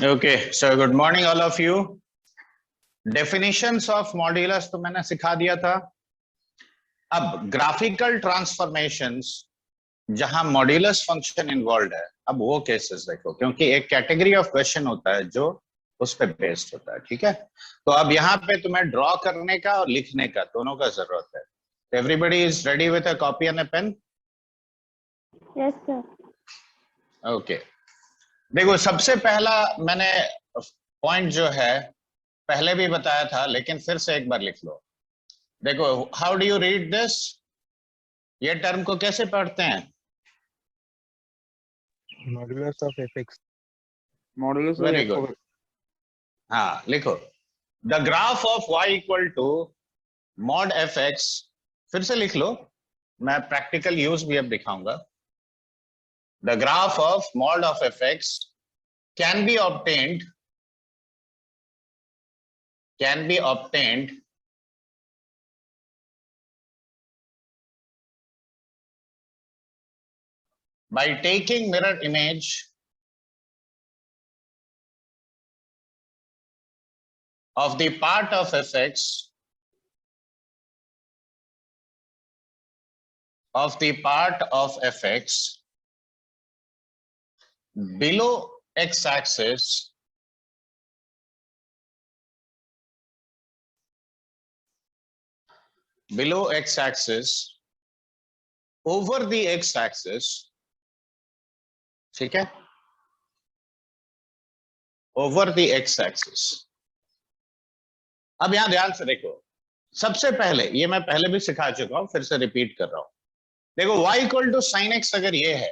Okay, so good morning all of you. Definitions of modulus तो मैंने सिखा दिया था. अब ग्राफिकल ट्रांसफॉर्मेशंस जहां मॉड्यूलस फंक्शन इन्वॉल्व है, अब वो केसेस देखो, क्योंकि एक कैटेगरी ऑफ क्वेश्चन होता है जो उस पे बेस्ड होता है. ठीक है, तो अब यहाँ पे तुम्हें ड्रॉ करने का और लिखने का दोनों का जरूरत है. Everybody is ready with a copy and a pen? Yes sir. Okay, देखो सबसे पहला मैंने पॉइंट जो है पहले भी बताया था, लेकिन फिर से एक बार लिख लो. देखो, how do you read this? ये टर्म को कैसे पढ़ते हैं? Modulus of f x. Modulus very good. हाँ, लिखो the graph of y equal to mod f x. फिर से लिख लो, मैं प्रैक्टिकल यूज भी अब दिखाऊंगा. The graph of mod of f x can be obtained by taking mirror image of the part of fx below x-axis over the x-axis. ठीक है, over the x axis. अब यहां ध्यान से देखो, सबसे पहले ये मैं पहले भी सिखा चुका हूं, फिर से रिपीट कर रहा हूं. देखो y equal to sine x अगर ये है,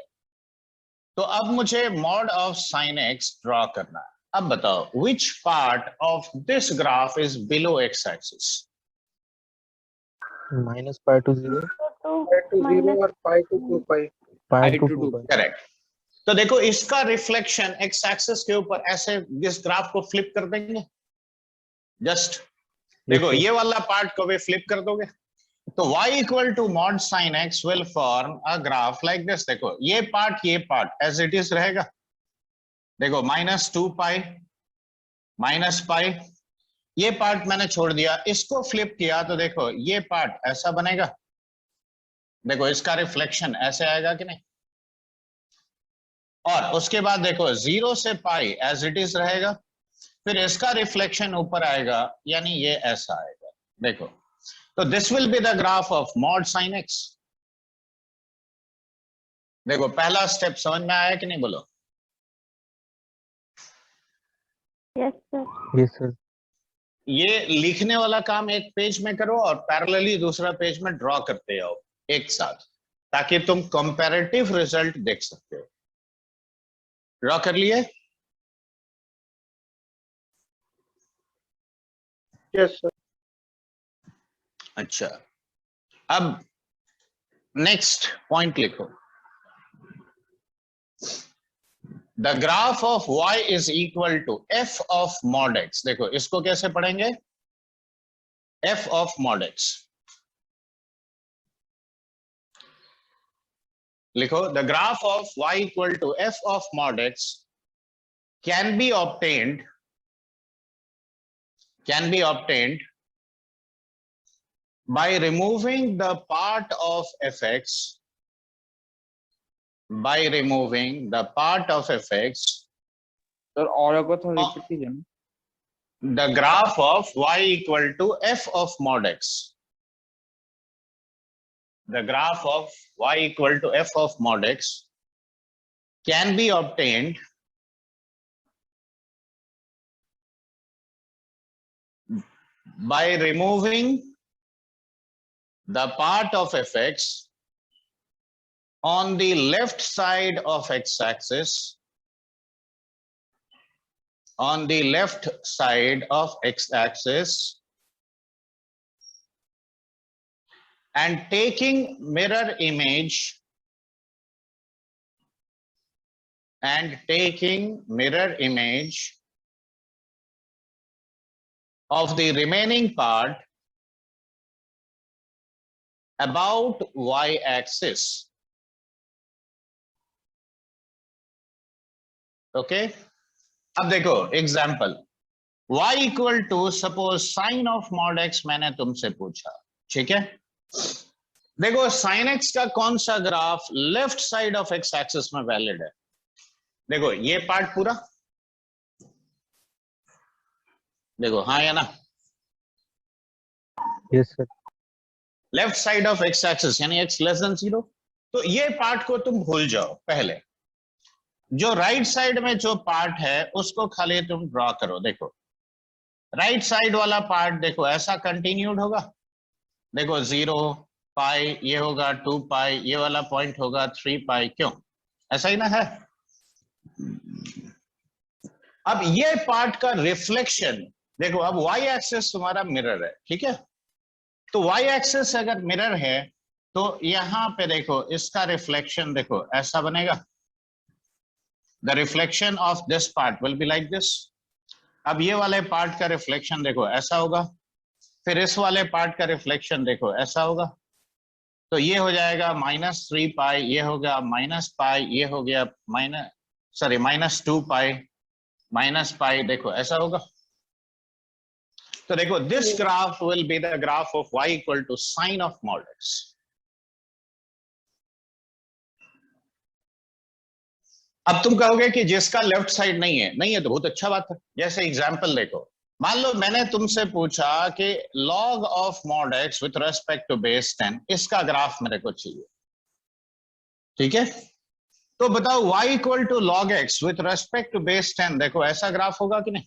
तो अब मुझे mod of sine x draw करना है. अब बताओ which part of this graph is below x axis? Minus pi to 0 -0 और pi to 2 pi. Pi to 2 correct. तो देखो इसका रिफ्लेक्शन एक्स एक्सिस के ऊपर ऐसे इस ग्राफ को फ्लिप कर देंगे. जस्ट देखो ये वाला पार्ट को भी फ्लिप कर दोगे, तो y equal to mod sine x will form a graph like this. देखो ये पार्ट एज इट इज रहेगा. देखो -2 पाई -पाई, ये पार्ट मैंने छोड़ दिया, इसको फ्लिप किया तो देखो ये पार्ट ऐसा बनेगा. देखो इसका रिफ्लेक्शन ऐसे आएगा कि नहीं, और उसके बाद देखो 0 से पाई एज इट इज रहेगा, फिर इसका रिफ्लेक्शन ऊपर आएगा, यानी ये ऐसा आएगा. देखो, तो this will be the graph of mod sine x. देखो पहला स्टेप समझ में आया कि नहीं, बोलो. Yes sir. Yes sir. ये लिखने वाला काम एक पेज में करो और पैरेलली दूसरा पेज में ड्रॉ करते जाओ एक साथ, ताकि तुम कंपैरेटिव रिजल्ट देख सकते हो. ड्रॉ कर लिए? Yes sir. अच्छा, अब नेक्स्ट पॉइंट लिखो. The graph of y is equal to f of mod x. देखो इसको कैसे पढ़ेंगे? f of mod x. लिखो the graph of y equal to f of mod x can be obtained by removing the part of fx sir और एक बार थोड़ा repeat कीजिए ना. the graph of y equal to f of mod x. The graph of y equal to f of mod x can be obtained by removing the part of fx on the left side of x-axis, on the left side of x-axis, and taking mirror image of the remaining part about y-axis. Okay, अब देखो example, y equal to suppose sine of mod x मैंने तुमसे पूछा, ठीक है। देखो sign x का कौन सा graph left side of x axis में वैलिड है। देखो ये पार्ट पूरा, देखो हाँ या ना, Yes, sir. Left side of x axis यानी x लेस देन 0। तो ये पार्ट को तुम भूल जाओ, पहले जो राइट साइड में जो पार्ट है उसको खाली तुम ड्रॉ करो। देखो राइट साइड वाला पार्ट देखो ऐसा कंटिन्यूड होगा, देखो 0 पाई ये होगा 2 पाई, ये वाला पॉइंट होगा 3 पाई, क्यों ऐसा ही ना है। अब ये पार्ट का रिफ्लेक्शन देखो, अब y एक्सिस तुम्हारा मिरर है, ठीक है। तो y एक्सिस अगर मिरर है तो यहां पे देखो इसका रिफ्लेक्शन देखो ऐसा बनेगा, the reflection of this part will be like this. अब ये वाले पार्ट का रिफ्लेक्शन देखो ऐसा होगा, फिर इस वाले पार्ट का रिफ्लेक्शन देखो ऐसा होगा। तो ये हो जाएगा -3 पाई, ये हो गया -पाई, ये हो गया -2 पाई, -पाई, देखो ऐसा होगा। तो देखो this graph will be the graph of y equal to sine of mod x। अब तुम कहोगे कि जिसका लेफ्ट साइड नहीं है, नहीं है तो बहुत अच्छा बात है। जैसे एग्जांपल देखो, मान लो मैंने तुमसे पूछा कि log of mod x with respect to base 10, इसका ग्राफ मेरे को चाहिए, ठीक है। तो बताओ y equal to log x with respect to base 10, देखो ऐसा ग्राफ होगा कि नहीं।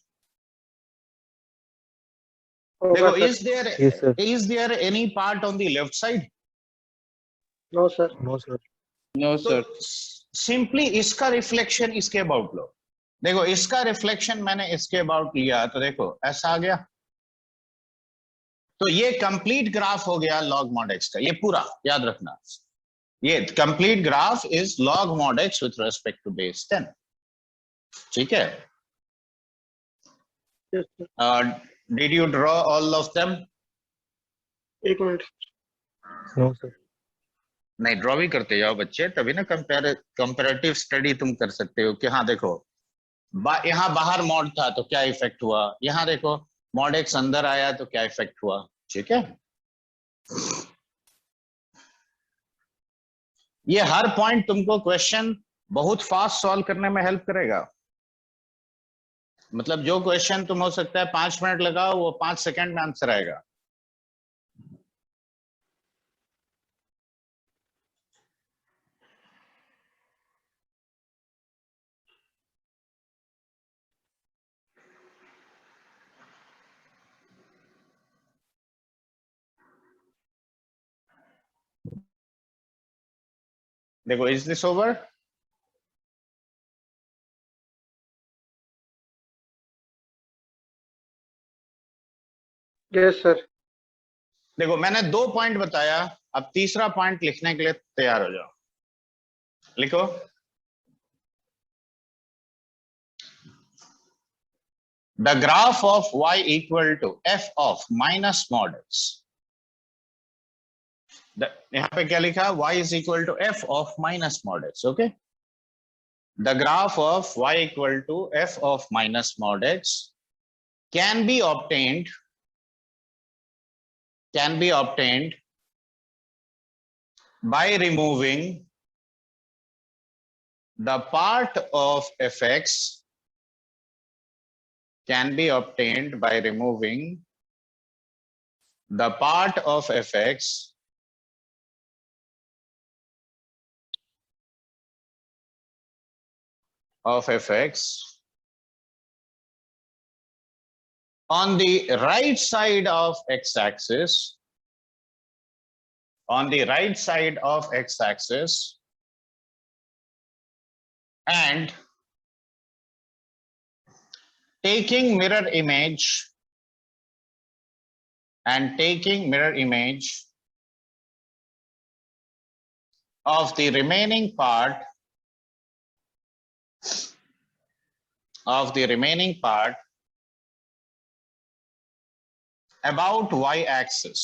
देखो Yes, sir. is there any part on the left side? No, sir. No, sir. No तो सर। सिंपली इसका रिफ्लेक्शन इसके अबाउट लो। देखो इसका रिफ्लेक्शन मैंने इसके अबाउट लिया तो देखो ऐसा आ गया। तो ये कंप्लीट ग्राफ हो गया log mod x का, ये पूरा याद रखना, ये complete graph is log mod x with respect to base 10, ठीक है। Yes, sir. Did you draw all of them? एक मिनट। No, sir. नहीं, ड्रॉ भी करते जाओ बच्चे, तभी ना कंपैरेटिव स्टडी तुम कर सकते हो कि हाँ देखो यहाँ बाहर मॉड था तो क्या इफेक्ट हुआ, यहाँ देखो मॉड एक्स अंदर आया तो क्या इफेक्ट हुआ, ठीक है। ये हर पॉइंट तुमको क्वेश्चन बहुत फास्ट सॉल्व करने में हेल्प करेगा। मतलब जो क्वेश्चन तुम हो सकता है 5 मिनट लगाओ, वो 5 सेकंड में आंसर आएगा। देखो is this over? Yes, sir. देखो मैंने 2 पॉइंट बताया, अब तीसरा पॉइंट लिखने के लिए तैयार हो जाओ। लिखो the graph of y equal to f of minus mod x। यहाँ पे क्या लिखा, y is equal to f of minus mod x, okay। The graph of y equal to f of minus mod x can be obtained by removing the part of fx, can be obtained by removing the part of fx on the right side of x-axis, on the right side of x-axis, and taking mirror image of the remaining part about y-axis।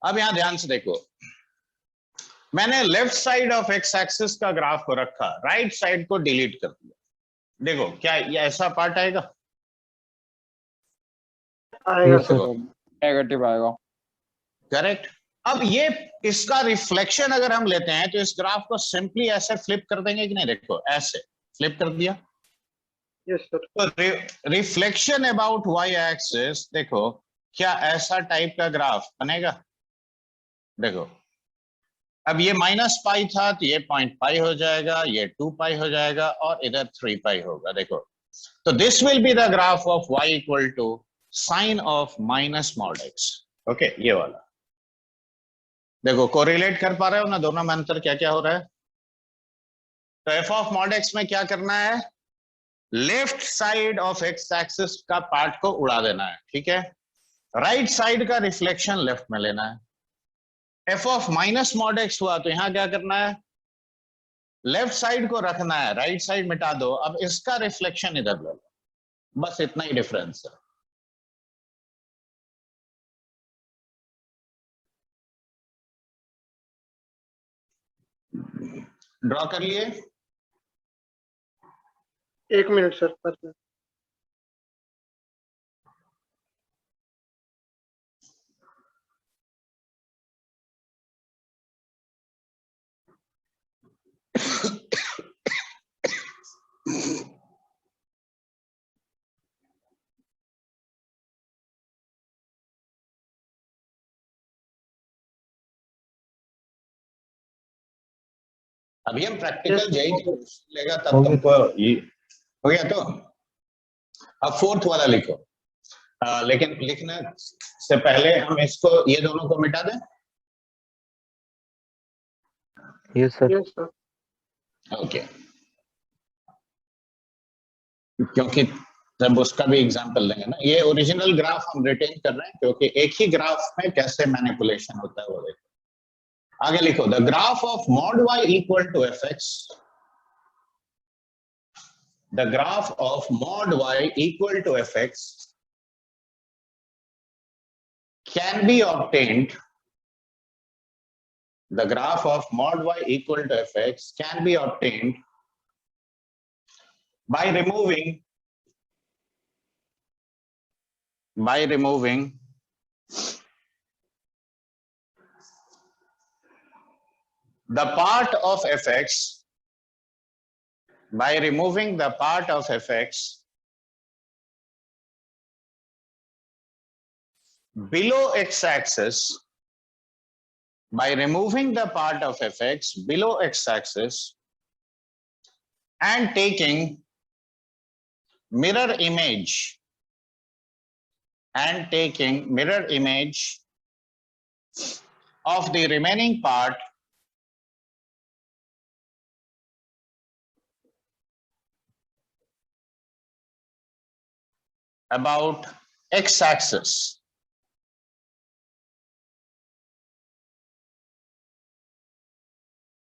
अब यहां ध्यान से देखो, मैंने left side of x axis का graph को रखा, right side को डिलीट कर दिया। देखो क्या ये ऐसा पार्ट आएगा? आएगा Yes, सर। sir. नेगेटिव आएगा। करेक्ट। अब ये इसका रिफ्लेक्शन अगर हम लेते हैं तो इस ग्राफ को सिंपली ऐसे फ्लिप कर देंगे कि नहीं? देखो ऐसे फ्लिप कर दिया। Yes sir. तो रिफ्लेक्शन अबाउट वाई एक्सिस, देखो क्या ऐसा टाइप का ग्राफ बनेगा? देखो अब ये -पाई था तो ये 0.5 हो जाएगा, ये 2 पाई हो जाएगा और इधर 3 पाई होगा। देखो तो this will be the graph of y equal to sine of minus mod x। Okay, ये वाला देखो कोरिलेट कर पा रहे हो ना दोनों में अंतर क्या क्या हो रहा है? तो f ऑफ मॉड x में क्या करना है? Left side of x axis का पार्ट को उड़ा देना है, ठीक है। राइट साइड का रिफ्लेक्शन लेफ्ट में लेना है। f of minus mod x हुआ तो यहां क्या करना है? लेफ्ट साइड को रखना है, राइट साइड मिटा दो, अब इसका रिफ्लेक्शन इधर ले लो, बस इतना ही डिफरेंस है। ड्रॉ कर लिए? 1 मिनट सर। अभी हम प्रैक्टिकल जेई लेगा तब तुमको ये हो गया। तो अब फोर्थ वाला लिखो। लेकिन लिखने से पहले हम इसको ये दोनों को मिटा दें। Yes sir. ओके, क्योंकि जब उसका भी एग्जांपल लेंगे ना, ये ओरिजिनल ग्राफ हम रिटेन कर रहे हैं क्योंकि एक ही ग्राफ में कैसे मैनिपुलेशन होता है वो देखो। आगे लिखो, the graph of mod y equal to f x, the graph of mod y equal to f x can be obtained, the graph of mod y equal to fx can be obtained by removing the part of fx, by removing the part of fx below x-axis, by removing the part of fx below x-axis and taking mirror image of the remaining part about x-axis.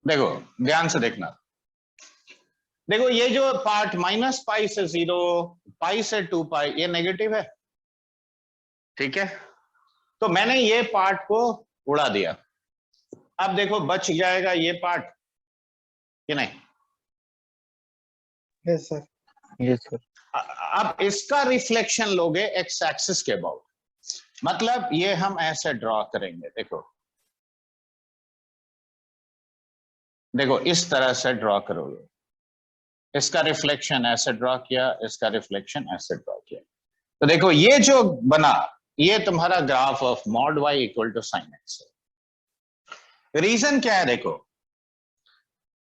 देखो ध्यान से देखना, देखो ये जो part -पाई से 0, पाई से 2 पाई, ये नेगेटिव है, ठीक है। तो मैंने ये पार्ट को उड़ा दिया। अब देखो बच जाएगा ये पार्ट कि नहीं? Yes sir. Yes sir. अब इसका रिफ्लेक्शन लोगे एक्स एक्सिस के अबाउट, मतलब ये हम ऐसे ड्रॉ करेंगे। देखो इस तरह से ड्रॉ करोगे, इसका रिफ्लेक्शन ऐसे ड्रॉ किया, इसका रिफ्लेक्शन ऐसे ड्रॉ किया। तो देखो ये जो बना, ये तुम्हारा graph of mod y equal to sine x है। रीजन क्या है? देखो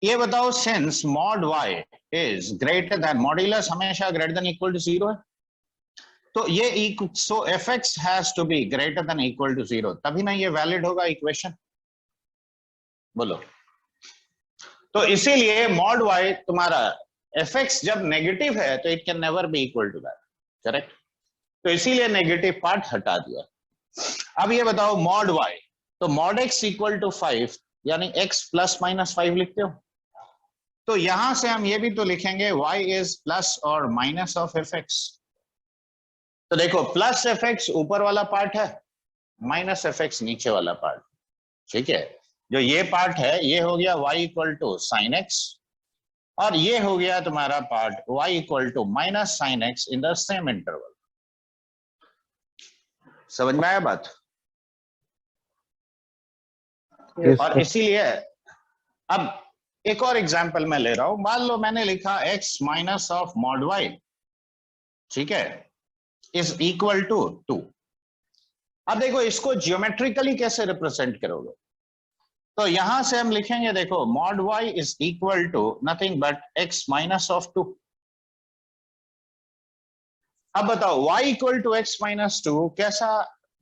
ये बताओ, since mod y is greater than, modulus हमेशा ग्रेटर देन इक्वल टू 0 है, तो ये so fx has to be greater than equal to 0, तभी ना ये वैलिड होगा इक्वेशन। बोलो। तो इसीलिए मॉड y तुम्हारा fx जब नेगेटिव है तो it can never be equal to that, correct. तो इसीलिए नेगेटिव पार्ट हटा दिया। अब ये बताओ मॉड y, तो मॉड x इक्वल टू 5 यानी x प्लस माइनस 5 लिखते हो, तो यहां से हम ये भी तो लिखेंगे y इज प्लस और माइनस ऑफ fx। तो देखो प्लस fx ऊपर वाला पार्ट है, माइनस fx नीचे वाला पार्ट, ठीक है। जो ये पार्ट है ये हो गया y equal to sine x, और ये हो गया तुम्हारा part y equal to minus sine x in the same interval. समझ में आया बात? Yes, और sir. इसीलिए अब एक और एग्जांपल मैं ले रहा हूं। मान लो मैंने लिखा x minus of mod y, ठीक है, इज इक्वल टू 2। अब देखो इसको जियोमेट्रिकली कैसे रिप्रेजेंट करोगे, तो यहां से हम लिखेंगे, देखो mod y is equal to nothing but x minus of 2। अब बताओ y equal to x minus 2 कैसा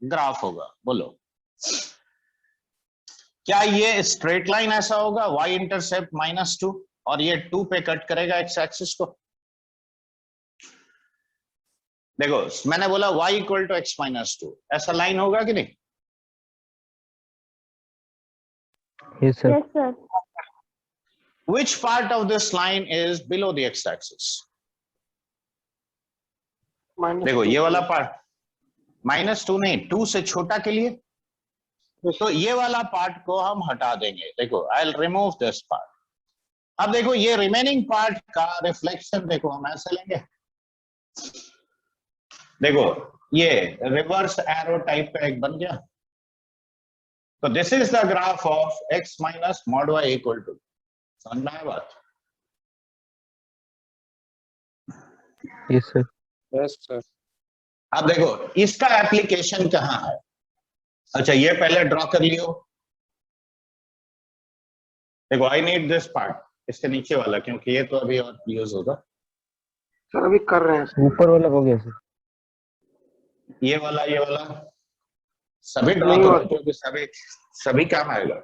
ग्राफ होगा, बोलो। क्या ये स्ट्रेट लाइन ऐसा होगा, y इंटरसेप्ट -2 और ये 2 पे कट करेगा x एक्सिस को? देखो मैंने बोला y इक्वल टू x -2, ऐसा लाइन होगा कि नहीं? Yes, sir. Yes, sir. Which part of this line is below the x axis? देखो ये वाला पार्ट, -2 नहीं, 2 से छोटा के लिए, तो ये वाला पार्ट को हम हटा देंगे। देखो I will remove this part. अब देखो ये रिमेनिंग पार्ट का रिफ्लेक्शन देखो हम ऐसे लेंगे, देखो ये रिवर्स एरो टाइप का एक बन गया। तो this is the graph of x minus mod y equal to, समझ में आया बात? Yes, sir. Yes sir. अब देखो इसका एप्लीकेशन कहाँ है? अच्छा ये पहले ड्रॉ कर लियो। देखो आई नीड दिस पार्ट, इसके नीचे वाला, क्योंकि ये तो अभी और यूज होगा। सर अभी कर रहे हैं। ऊपर वाला हो गया सर। ये वाला सभी ड्रॉ नहीं करो, हुआ। क्योंकि सभी काम आएगा।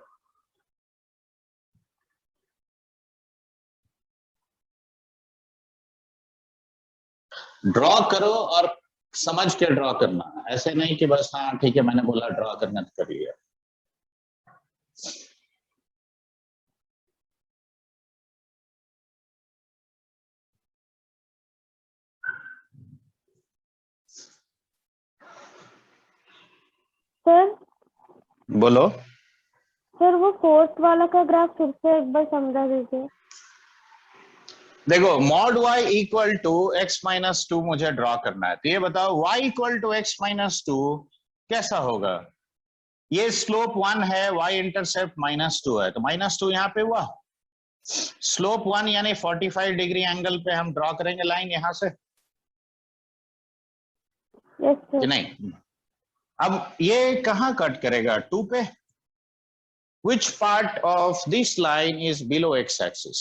ड्रॉ करो और समझ के ड्रॉ करना, ऐसे नहीं कि बस हाँ ठीक है मैंने बोला ड्रॉ करना तो कर लिया। सर बोलो। सर वो फोर्थ वाला का ग्राफ फिर से एक बार समझा दीजिए। देखो mod y equal to x minus 2 मुझे ड्रॉ करना है, तो ये बताओ y equal to x minus 2 कैसा होगा? ये स्लोप 1 है, y इंटरसेप्ट -2 है, तो -2 यहाँ पे हुआ। स्लोप 1 यानी 45 डिग्री एंगल पे हम ड्रॉ करेंगे लाइन यहां से, यस कि सर। नहीं? अब ये कहां कट करेगा? 2 पे। Which part of this line is below x axis?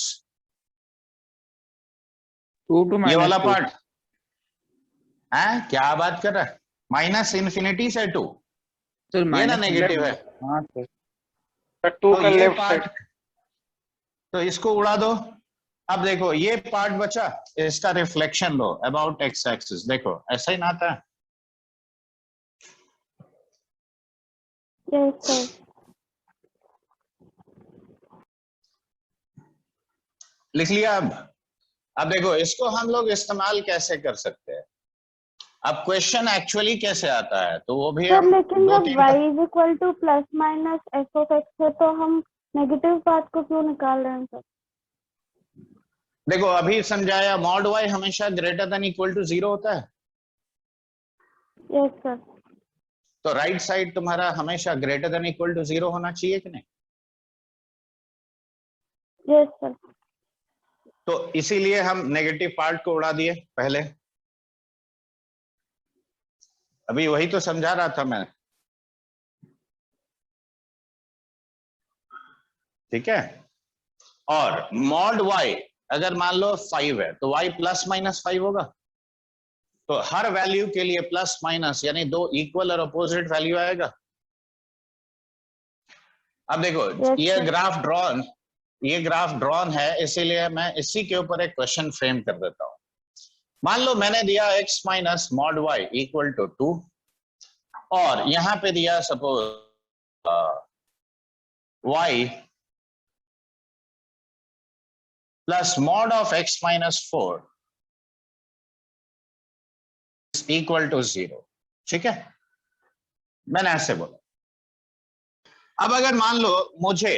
2 to ये वाला -2 पार्ट है, क्या बात कर रहा है? माइनस इन्फिनिटी से 2, सर ये ना माइनस नेगेटिव है। हाँ सर। टू तो का ये लेफ्ट पार्ट, साइड। तो इसको उड़ा दो। अब देखो ये पार्ट बचा, इसका reflection low about x axis, देखो ऐसा ही ना आता है। Yes sir. लिख लिया? अब देखो इसको हम लोग इस्तेमाल कैसे कर सकते हैं। अब क्वेश्चन एक्चुअली कैसे आता है, तो वो भी सर हम लेकिन दो जब तीन y is equal two plus minus F of x है तो हम नेगेटिव पार्ट को क्यों निकाल रहे हैं सर? देखो अभी समझाया, मॉड y हमेशा ग्रेटर देन इक्वल टू 0 होता है, यस सर। तो राइट साइड तुम्हारा हमेशा ग्रेटर देन इक्वल टू 0 होना चाहिए कि नहीं? Yes sir. तो इसीलिए हम नेगेटिव पार्ट को उड़ा दिए पहले। अभी वही तो समझा रहा था मैं, ठीक है। और मॉड y अगर मान लो 5 है, तो y प्लस माइनस 5 होगा। तो हर वैल्यू के लिए प्लस माइनस यानी 2 इक्वल और अपोजिट वैल्यू आएगा। अब देखो Yes, ये sir. ग्राफ ड्रॉन है, इसीलिए मैं इसी के ऊपर एक क्वेश्चन फ्रेम कर देता हूं। मान लो मैंने दिया x minus mod y equal to 2, और यहां पे दिया suppose y plus mod of x minus 4 equal to 0, ठीक है। मैंने ऐसे बोला। अब अगर मान लो मुझे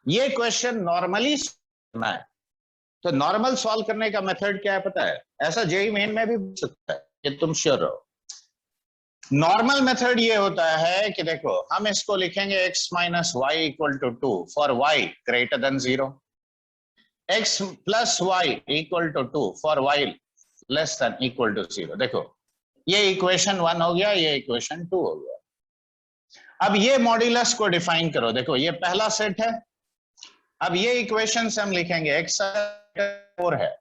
ये क्वेश्चन नॉर्मली करना है, तो नॉर्मल सॉल्व करने का मेथड क्या है पता है? ऐसा जेईई मेन में भी पूछ सकता है, कि तुम श्योर रहो। नॉर्मल मेथड ये होता है कि देखो हम इसको लिखेंगे x minus y equal to 2 for y greater than 0, x plus y equal to 2 for y less than equal to 0। देखो ये इक्वेशन 1 हो गया, ये इक्वेशन 2 हो गया। अब ये मॉड्यूलस को डिफाइन करो। देखो ये पहला सेट है। अब ये इक्वेशन से हम लिखेंगे x 4 है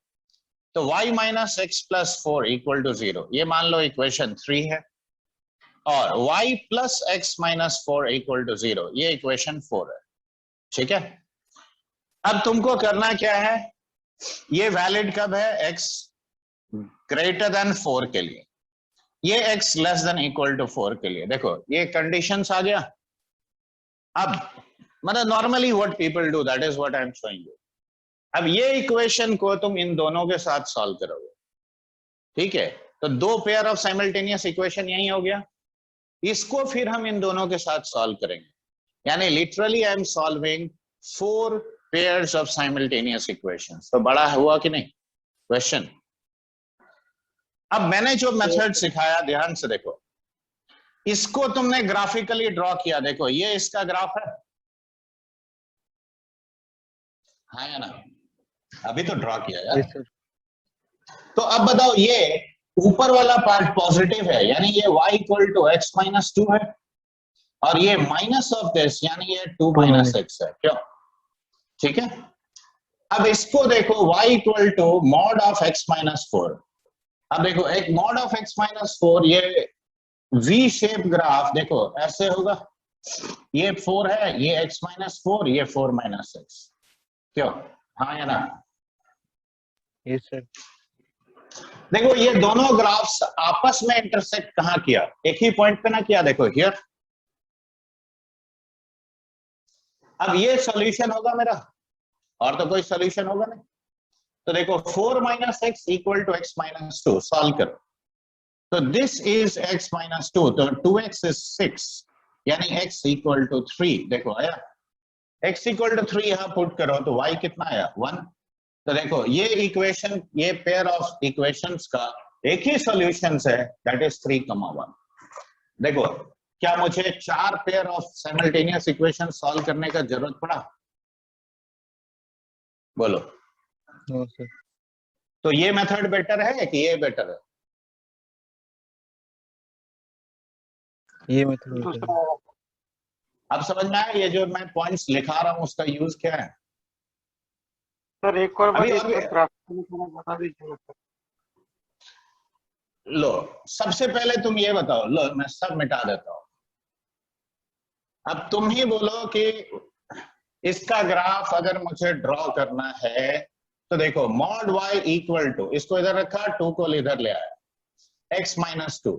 तो y minus x plus 4 equal to 0, ये मान लो इक्वेशन 3 है, और y plus x minus 4 equal to 0, ये इक्वेशन 4 है। ठीक है, अब तुमको करना क्या है, ये वैलिड कब है? x ग्रेटर देन 4 के लिए, ये x less than equal to 4 के लिए। देखो ये कंडीशंस आ गया। अब मतलब normally what people do, that is what I am showing you. अब ये इक्वेशन को तुम इन दोनों के साथ सॉल्व करोगे। ठीक है, तो दो पेयर ऑफ साइमल्टेनियस इक्वेशन यही हो गया, इसको फिर हम इन दोनों के साथ सॉल्व करेंगे। यानी literally I am solving 4 pairs of simultaneous equations. तो बड़ा हुआ कि नहीं क्वेश्चन? अब मैंने जो मेथड सिखाया ध्यान से देखो, इसको तुमने ग्राफिकली ड्रॉ किया। देखो ये इसका ग्राफ है, हाँ या ना? अभी तो ड्रॉ किया यार। तो अब बताओ, ये ऊपर वाला पार्ट पॉजिटिव है यानी ये y equal to x minus 2 है, और ये माइनस ऑफ दिस यानी ये 2 माइनस एक्स है। क्यों? ठीक है, अब इसको देखो y equal to mod of x minus 4। अब देखो एक मॉड ऑफ x माइनस 4, ये v शेप ग्राफ देखो ऐसे होगा, ये 4 है, ये x माइनस 4, ये 4 माइनस एक्स। क्यों? हाँ या ना? Yes sir. देखो ये दोनों ग्राफ्स आपस में इंटरसेक्ट कहां किया? एक ही पॉइंट पे ना किया। देखो हियर। अब ये सॉल्यूशन होगा मेरा, और तो कोई सॉल्यूशन होगा नहीं। तो देखो 4 minus x equal to x minus 2 solve करो, तो दिस इज x माइनस 2, तो 2x इज 6 यानी x इक्वल टू 3। देखो आया, x इक्वल टू 3 यहां पुट करो तो y कितना आया? 1। तो देखो ये इक्वेशन, ये पेयर ऑफ इक्वेशंस का एक ही सॉल्यूशन है, दैट इज 3,1। देखो क्या मुझे 4 pair of simultaneous equation solve करने का जरूरत पड़ा? बोलो। No sir. तो ये मेथड बेटर है कि ये बेटर है? ये मेथड। अब समझ में आया ये जो मैं पॉइंट्स लिखा रहा हूं उसका यूज क्या है? सर एक और अभी ग्राफ बता दीजिए। लो सबसे पहले तुम ये बताओ, लो मैं सब मिटा देता हूं। अब तुम ही बोलो कि इसका ग्राफ अगर मुझे ड्रॉ करना है, तो देखो मॉड y इक्वल टू, इसको इधर रखा, 2 को इधर ले आया, x माइनस 2।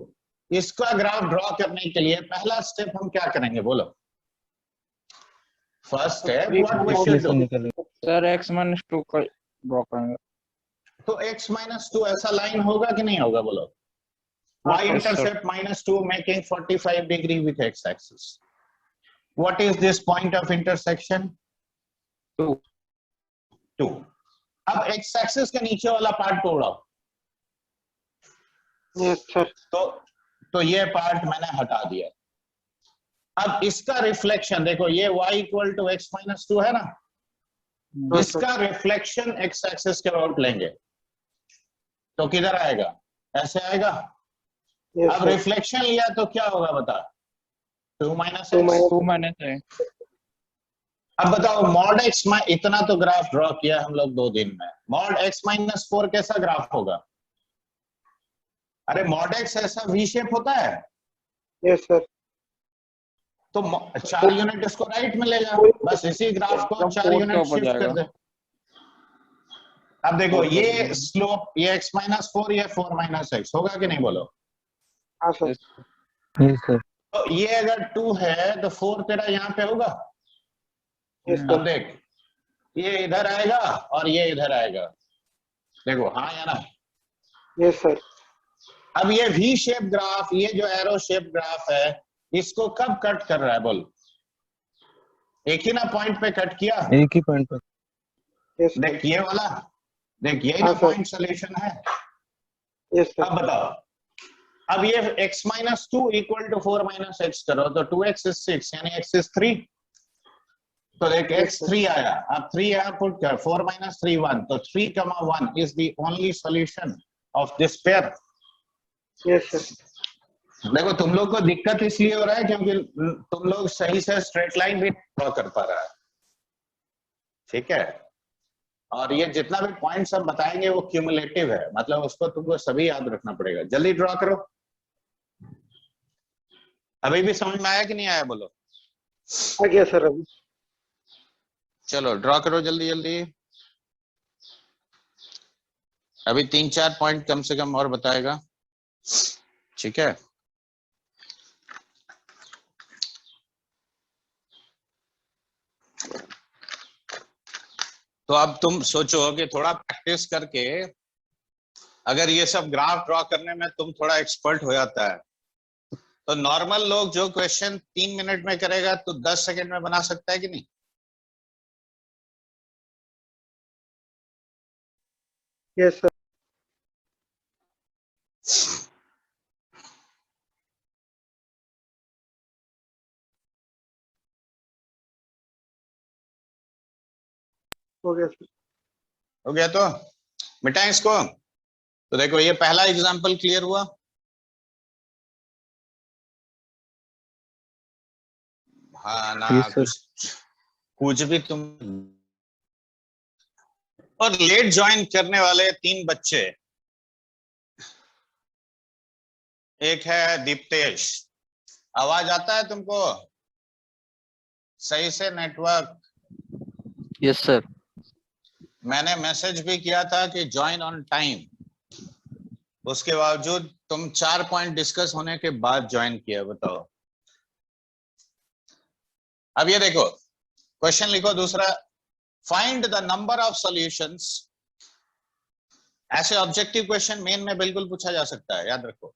इसका ग्राफ ड्रॉ करने के लिए पहला स्टेप हम क्या करेंगे बोलो? First step what we should do? Sir x minus 2 का ड्रॉ करेंगे। तो x माइनस 2 ऐसा लाइन होगा कि नहीं होगा बोलो? y intercept minus 2 making 45 degree with x axis. What is this point of intersection? 2। 2। अब x axis के नीचे वाला पार्ट तोड़ो। Yes sir. तो ये पार्ट मैंने हटा दिया। अब इसका रिफ्लेक्शन देखो, ये y equal to x minus 2 है ना, इसका रिफ्लेक्शन x एक्सिस के आउट लेंगे तो किधर आएगा? ऐसे आएगा। अब रिफ्लेक्शन लिया तो क्या होगा बता? 2 माइनस एक्स। अब बताओ मॉड x, इतना तो ग्राफ ड्रॉ किया हम लोग 2 दिन में, मॉड x माइनस 4 कैसा ग्राफ होगा? अरे मॉड x ऐसा वी शेप होता है। Yes sir. तो 4 यूनिट इसको राइट में ले जा, बस इसी ग्राफ को 4 यूनिट शिफ्ट कर दे। अब देखो ये स्लोप, ये x माइनस 4, ये 4 माइनस एक्स होगा कि नहीं बोलो? हाँ सर। Yes sir. तो ये अगर 2 है तो 4 तेरा यहाँ पे होगा। अब देख ये इधर आएगा और ये इधर आएगा। देखो हाँ या ना? Yes sir. अब ये वी शेप ग्राफ, ये जो एरो शेप ग्राफ है, इसको कब कट कर रहा है बोल? एक ही ना पॉइंट पे कट किया, एक ही पॉइंट पर। यस देख ये वाला, देख ये ना हाँ, सर। पॉइंट सोल्यूशन है। Yes sir. अब बताओ, अब ये x minus 2 equal to 4 minus x करो तो 2x इज 6 यानी x इज 3। तो देख x 3 आया, अब 3 यहाँ पुट कर, 4 माइनस 3 1, तो 3 1 is the only solution of this pair. Yes sir. देखो तुम लोग को दिक्कत इसलिए हो रहा है क्योंकि तुम लोग सही से स्ट्रेट लाइन भी ड्रॉ कर पा रहा है, ठीक है। और ये जितना भी पॉइंट्स हम बताएंगे वो क्यूमुलेटिव है, मतलब उसको तुमको सभी याद रखना पड़ेगा। जल्दी ड्रॉ करो। अभी भी समझ में आया कि नहीं आया बोलो? आ गया सर अभी। चलो ड्रॉ करो जल्दी जल्दी। अभी 3-4 पॉइंट कम से कम और बताएगा, ठीक है। तो अब तुम सोचो कि थोड़ा प्रैक्टिस करके अगर ये सब ग्राफ ड्रॉ करने में तुम थोड़ा एक्सपर्ट हो जाता है तो नॉर्मल लोग जो क्वेश्चन 3 मिनट में करेगा तो 10 सेकंड में बना सकता है कि नहीं? Yes sir. हो गया सर। हो गया तो मिटाएं इसको। तो देखो ये पहला एग्जांपल क्लियर हुआ। हाँ ना, Yes, sir. कुछ भी तुम। और लेट ज्वाइन करने वाले 3 बच्चे, एक है दीप्तेश। आवाज आता है तुमको सही से? नेटवर्क? Yes sir. मैंने मैसेज भी किया था कि ज्वाइन ऑन टाइम, उसके बावजूद तुम 4 पॉइंट डिस्कस होने के बाद ज्वाइन किया, बताओ। अब ये देखो क्वेश्चन लिखो दूसरा, find the number of solutions. ऐसे ऑब्जेक्टिव क्वेश्चन मेन में बिल्कुल पूछा जा सकता है, याद रखो।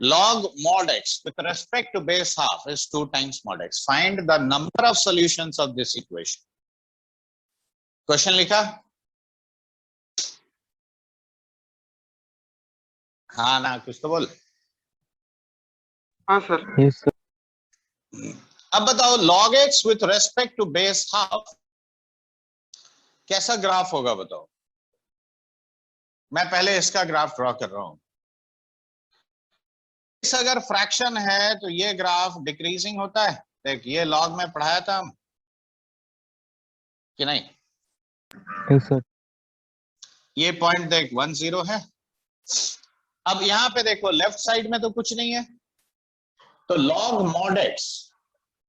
log mod x with respect to base half is 2 times mod x. Find the number of solutions of this equation. Question लिखा? हाँ ना, कुछ तो बोल। हाँ सर। Yes sir. अब बताओ log x with respect to base half कैसा ग्राफ होगा, बताओ। मैं पहले इसका ग्राफ ड्रॉ कर रहा हूं। अगर फ्रैक्शन है तो ये ग्राफ डिक्रीजिंग होता है। देख ये लॉग में पढ़ाया था हम कि नहीं? Yes sir. ये पॉइंट देख 1 0 है। अब यहां पे देखो लेफ्ट साइड में तो कुछ नहीं है, तो log mod x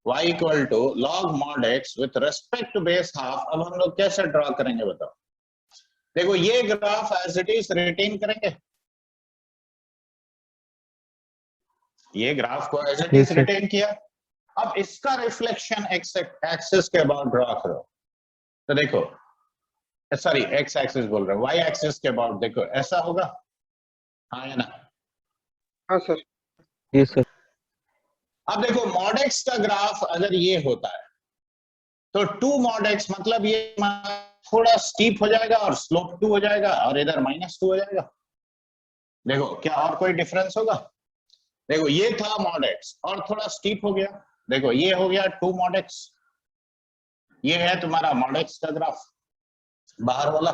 y equal to log mod x with respect to base half. अब हम लोग कैसे ड्रॉ करेंगे बताओ। देखो ये graph as it is written करेंगे, ये ग्राफ को एज इट इज रिटेन किया। अब इसका रिफ्लेक्शन एक्स एक्सिस के अबाउट ड्रॉ करो। तो देखो, सॉरी एक्स एक्सिस बोल रहा हूं, वाई एक्सिस के अबाउट देखो ऐसा होगा, हाँ या ना? हाँ सर। Yes sir. अब देखो mod x का ग्राफ अगर ये होता है तो 2 mod x मतलब ये थोड़ा स्टीप हो जाएगा और स्लोप 2 हो जाएगा और इधर -2 हो जाएगा। देखो क्या और कोई डिफरेंस होगा? देखो ये था mod x और थोड़ा स्टीप हो गया, देखो ये हो गया 2 mod x। ये है तुम्हारा mod x का ग्राफ बाहर वाला।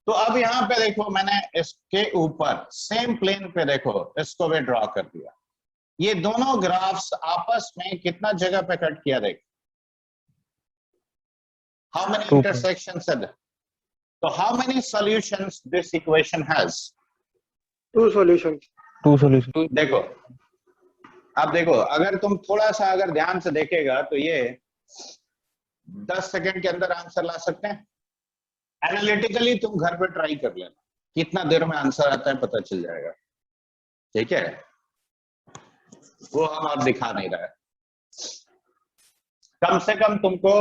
तो अब यहाँ पे देखो मैंने इसके ऊपर सेम प्लेन पे देखो इसको भी ड्रॉ कर दिया। ये दोनों ग्राफ्स आपस में कितना जगह पे कट किया, देख हाउ मेनी intersections है। तो how many solutions this equation has? 2 solutions. 2 solution. देखो अब देखो अगर तुम थोड़ा सा अगर ध्यान से देखेगा तो ये 10 सेकंड के अंदर आंसर ला सकते हैं। एनालिटिकली तुम घर पे ट्राई कर लेना, कितना देर में आंसर आता है पता चल जाएगा, ठीक है। वो हम आप दिखा नहीं रहा है। कम से कम तुमको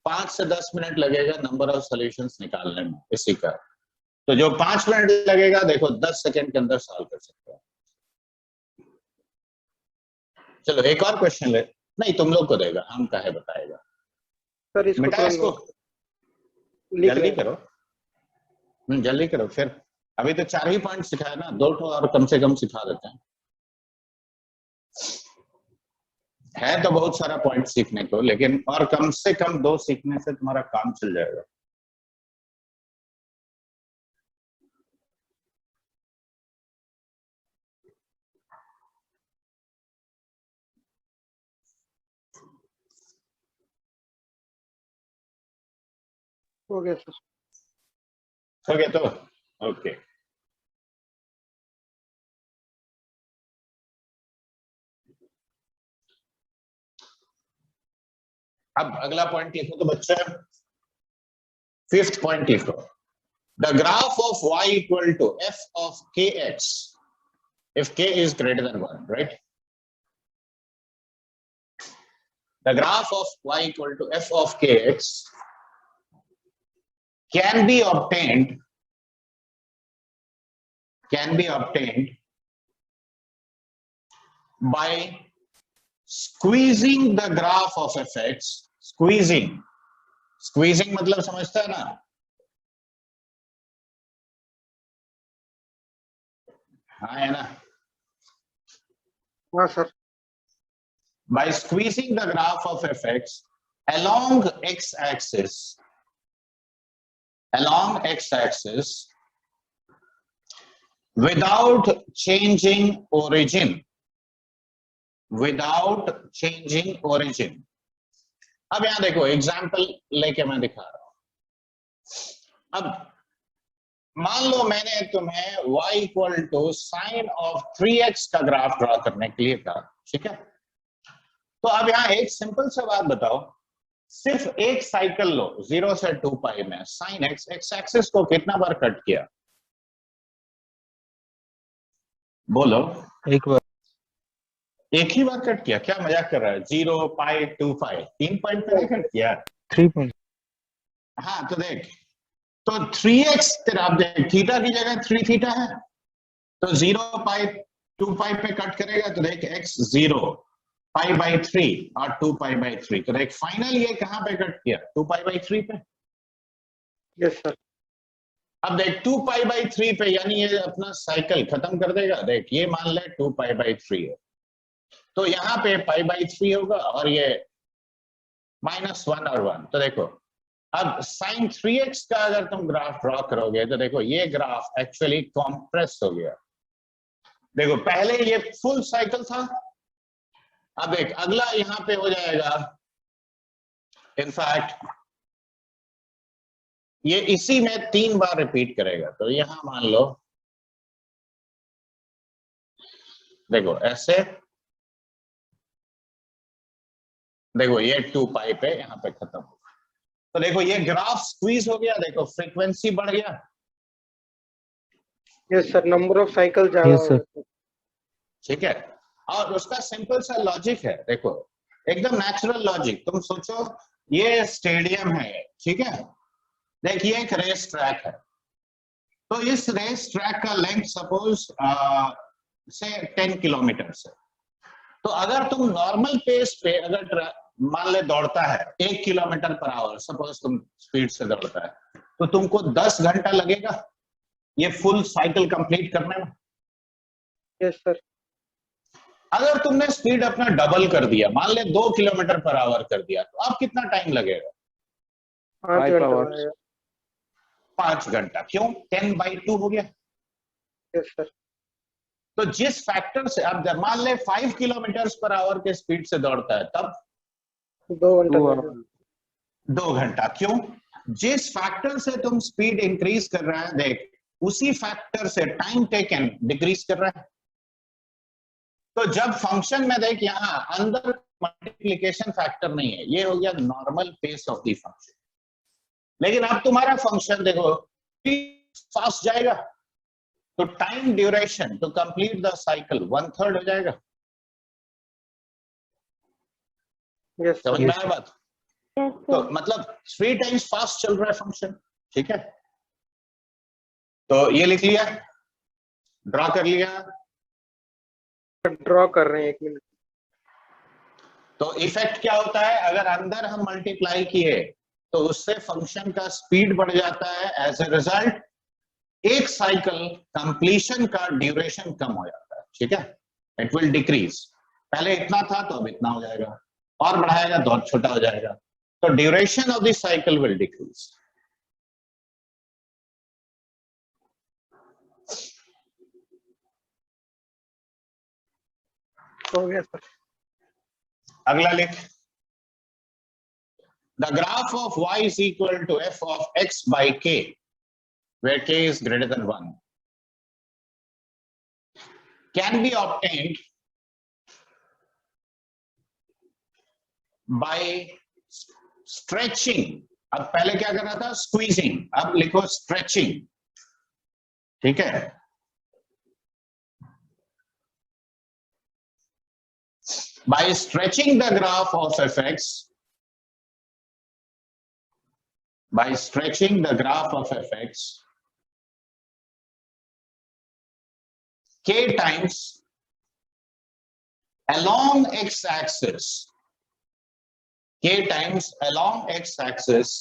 5 से 10 मिनट लगेगा नंबर ऑफ सॉल्यूशंस निकालने में इसी का। तो जो 5 मिनट लगेगा देखो 10 सेकंड के अंदर सॉल्व कर सकते हो। चलो एक और क्वेश्चन ले। नहीं तुम लोग को देगा, हम काहे बताएगा। सर इसको बेटा थोड़ा इसको लिख जल्दी रहे हैं। करो, जल्दी करो फिर। अभी तो 4 ही पॉइंट सिखाया ना, 2 ठो और कम से कम सिखा देते हैं। है तो बहुत सारा पॉइंट सीखने को, लेकिन और कम से कम 2 सीखने से तुम्हारा काम चल जाएगा। हो गया सर। हो गया तो ओके। अब अगला पॉइंट लिखो तो बच्चा, 5th पॉइंट लिखो। The graph of y equal to f of kx if k is greater than 1, right? The graph of y equal to f of kx can be obtained by squeezing the graph of fx. Squeezing मतलब समझता है ना? हाँ है ना? हाँ sir. By squeezing the graph of fx along x-axis without changing origin. अब यहां देखो एग्जाम्पल लेके मैं दिखा रहा हूं। अब मान लो मैंने तुम्हें y equal to sine of 3x का ग्राफ ड्रॉ करने के लिए कहा, ठीक है? तो अब यहाँ एक सिंपल सा बात बताओ, सिर्फ एक साइकिल लो 0 से 2 पाई में साइन x एक्स एक्सिस को कितना बार कट किया? बोलो। एक बार। एक ही बार कट किया? क्या मजाक कर रहा है? 0 पाई 2 पाई 3 पॉइंट पे नहीं कट किया? 3 पॉइंट। हाँ तो देख, तो 3x तेरा, आप देख थीटा की जगह 3 थीटा है, तो 0 पाई 2 पाई पे कट करेगा तो देख x 0 पाई बाई 3 और 2 पाई बाई 3, तो देख फाइनल ये कहां पे कट किया? 2 पाई बाई 3 पे। Yes sir. अब देख 2 पाई बाई 3 पे, यानी ये अपना साइकिल खत्म कर देगा। देख ये मान ले 2 पाई बाई 3 है, तो यहाँ पे पाई बाई 3 होगा और ये -1 और 1। तो देखो अब साइन 3x का अगर तुम ग्राफ ड्रॉ करोगे तो देखो ये ग्राफ एक्चुअली कॉम्प्रेस हो गया। देखो पहले ये फुल साइकिल था, अब एक अगला यहां पे हो जाएगा, इनफैक्ट ये इसी में 3 बार रिपीट करेगा। तो यहां मान लो देखो ऐसे, देखो ये 2 पाई पे यहां पे खत्म होगा। तो देखो ये ग्राफ स्क्वीज हो गया, देखो फ्रीक्वेंसी बढ़ गया। Yes sir, number of cycle ज्यादा Yes, sir. हो गया। ठीक है, और उसका सिंपल सा लॉजिक है, देखो एकदम नेचुरल लॉजिक। तुम सोचो ये स्टेडियम है, ठीक है? देखिए एक रेस ट्रैक है, तो इस रेस ट्रैक का लेंथ सपोज से 10 किलोमीटर है। तो अगर तुम नॉर्मल पेस पे अगर मान ले दौड़ता है 1 किलोमीटर पर आवर, सपोज तुम स्पीड से दौड़ता है, तो तुमको 10 घंटा लगेगा ये फुल साइकिल कंप्लीट करने में। Yes sir. अगर तुमने स्पीड अपना डबल कर दिया, मान ले 2 किलोमीटर पर आवर कर दिया, तो अब कितना टाइम लगेगा? 5 5 घंटा hours. लगेगा। 5 घंटा। क्यों? 10/2 हो गया। Yes sir. तो जिस फैक्टर से अब मान ले 5 किलोमीटर पर आवर के स्पीड से दौड़ता है, तब 2 घंटा 2 लगेगा। hours. 2 घंटा। क्यों? जिस फैक्टर से तुम स्पीड इंक्रीज कर रहा है, देख उसी फैक्टर से टाइम टेकन डिक्रीज कर रहा है। तो जब फंक्शन में देख यहां अंदर मल्टीप्लिकेशन फैक्टर नहीं है, ये हो गया normal pace of the function. लेकिन अब तुम्हारा फंक्शन देखो फास्ट जाएगा, तो time duration to complete the cycle 1/3 हो जाएगा। यस समझ सर। में आया बात? यस तो सर। मतलब 3 टाइम्स फास्ट चल रहा है फंक्शन, ठीक है? तो ये लिख लिया, ड्रॉ कर लिया। ड्रॉ कर रहे हैं, 1 मिनट। तो इफेक्ट क्या होता है, अगर अंदर हम मल्टीप्लाई किए तो उससे फंक्शन का स्पीड बढ़ जाता है, एज ए रिजल्ट एक साइकिल कंप्लीशन का ड्यूरेशन कम हो जाता है, ठीक है, इट विल डिक्रीज, पहले इतना था तो अब इतना हो जाएगा, और बढ़ाएगा तो और छोटा हो जाएगा, तो duration of the cycle will decrease. हो गया सर। अगला लिख, the graph of y is equal to f of x by k where k is greater than 1 can be obtained by stretching। अब पहले क्या करना था, स्क्वीजिंग, अब लिखो स्ट्रेचिंग, ठीक है। By stretching the graph of fx, by stretching the graph of fx k times along x-axis, k times along x-axis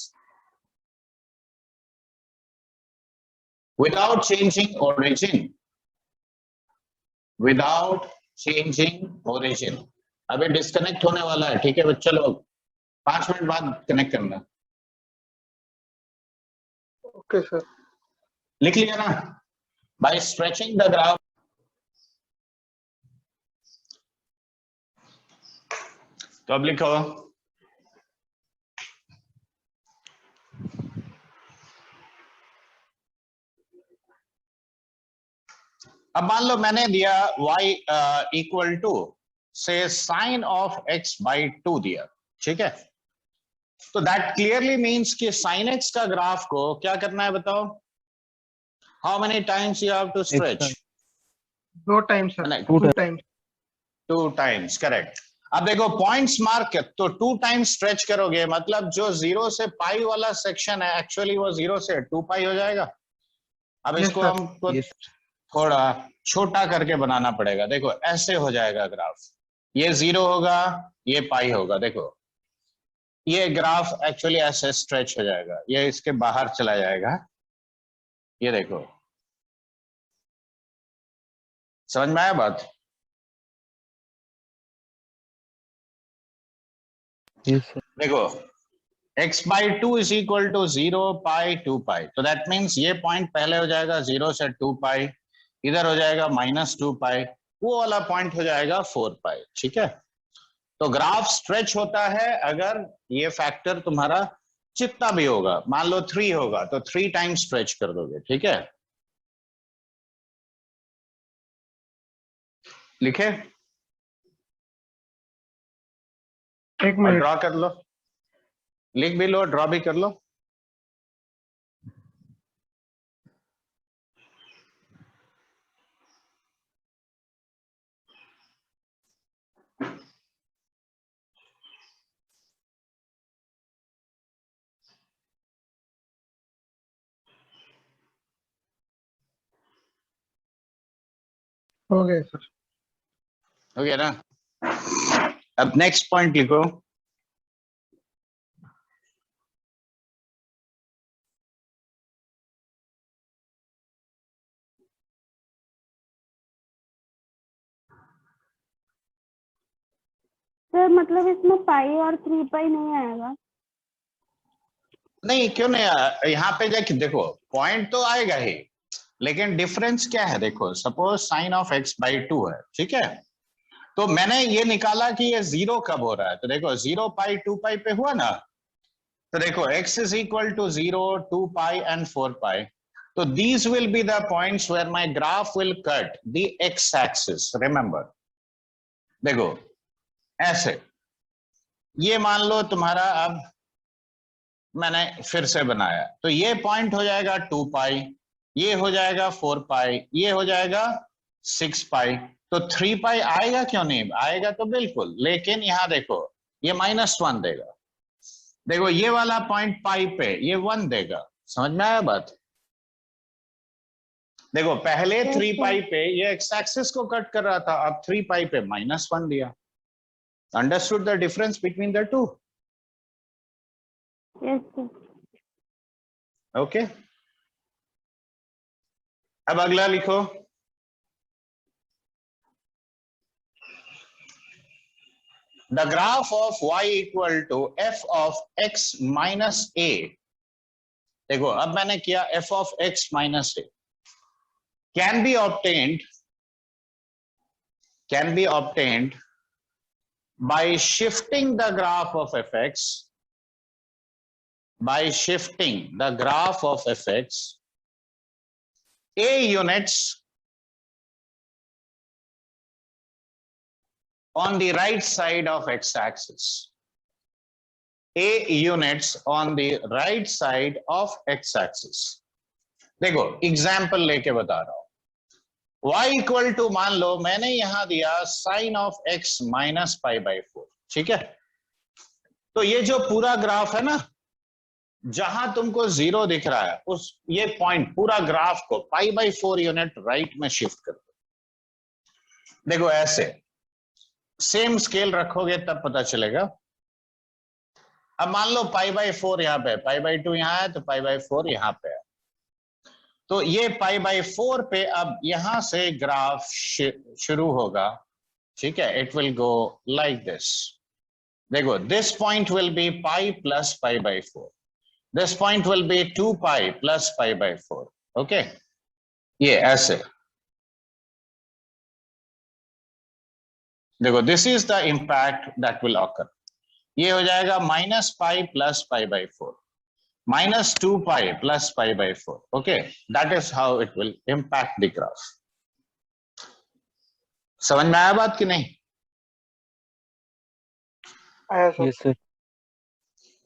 without changing origin, without changing origin। अभी डिस्कनेक्ट होने वाला है, ठीक है बच्चा लोग, 5 मिनट बाद कनेक्ट करना। Okay sir. लिख लिया ना, बाय स्ट्रेचिंग द ग्राफ, तो अब लिखो अब मान लो मैंने दिया y इक्वल टू से साइन ऑफ x बाई 2 दिया, ठीक है, तो दैट क्लियरली मीन्स कि साइन x का ग्राफ को क्या करना है बताओ, how many times you have to stretch, 2 times sir, 2 times, correct. अब देखो पॉइंट्स मार्क, तो 2 टाइम्स स्ट्रेच करोगे, मतलब जो 0 से पाई वाला सेक्शन है एक्चुअली वो 0 से 2 पाई हो जाएगा। अब इसको हमको थोड़ा छोटा करके बनाना पड़ेगा, देखो ऐसे हो जाएगा ग्राफ, ये 0 होगा, ये पाई होगा, देखो ये ग्राफ एक्चुअली ऐसे स्ट्रेच हो जाएगा, ये इसके बाहर चला जाएगा, ये देखो, समझ में आया बात? देखो x by 2 is equal to 0 pi 2 pi, तो दैट मीन्स ये पॉइंट पहले हो जाएगा 0 से 2 पाई, इधर हो जाएगा -2 पाई, वो वाला पॉइंट हो जाएगा 4 पाई, ठीक है। तो ग्राफ स्ट्रेच होता है अगर ये फैक्टर तुम्हारा जितना भी होगा, मान लो 3 होगा तो 3 टाइम्स स्ट्रेच कर दोगे, ठीक है। लिखे, एक मिनट, ड्रॉ कर लो, लिख भी लो, ड्रॉ भी कर लो। हो गया सर। हो गया ना, अब नेक्स्ट पॉइंट लिखो, सर मतलब इसमें पाई और 3 पाई नहीं आएगा? नहीं क्यों नहीं, यहाँ पे देखो पॉइंट तो आएगा ही, लेकिन डिफरेंस क्या है, देखो suppose sine of x by 2 है, ठीक है, तो मैंने ये निकाला कि ये 0 कब हो रहा है, तो देखो 0 पाई 2 पाई पे हुआ ना, तो देखो x is equal to 0, 2 pi and 4 pi, तो these will be the points where my graph will cut the x axis, remember। देखो ऐसे, ये मान लो तुम्हारा, अब मैंने फिर से बनाया, तो ये पॉइंट हो जाएगा 2 पाई, ये हो जाएगा 4 पाई, ये हो जाएगा 6 पाई, तो 3 पाई आएगा, क्यों नहीं आएगा, तो बिल्कुल, लेकिन यहाँ देखो ये -1 देगा, देखो ये वाला पॉइंट पाई पे ये 1 देगा, समझ में आया बात? देखो पहले 3 पाई पे ये एक्स एक्सिस को कट कर रहा था, अब 3 पाई पे -1 दिया, Understood the difference between the two? Yes, sir. Okay. अब अगला लिखो. The graph of y equal to f of x minus a. देखो अब मैंने किया f of x minus a can be obtained by shifting the graph of fx, by shifting the graph of fx a units on the right side of x-axis. A units on the right side of x-axis. देखो example लेके बता रहा हूं. y equal to मान लो मैंने यहां दिया sine of x minus pi by 4. ठीक है. तो ये जो पूरा ग्राफ है ना, जहां तुमको 0 दिख रहा है उस ये पॉइंट पूरा ग्राफ को पाई बाई 4 यूनिट राइट में शिफ्ट कर दो. देखो ऐसे सेम स्केल रखोगे तब पता चलेगा. अब मान लो पाई बाई 4 यहाँ पे, पाई बाई 2 यहाँ है, तो पाई बाई 4 यहाँ पे है. तो ये पाई बाई 4 पे अब यहां से ग्राफ शुरू होगा. ठीक है. It will go like this. देखो this point will be pi plus pi by 4. This point will be 2 pi plus pi by 4. Okay. ये ऐसे देखो this is the impact that will occur. ये हो जाएगा minus pi plus pi by 4, minus 2 pi plus pi by 4. Okay, that is how it will impact the graph. समझ में आया बात कि नहीं? Yes, sir.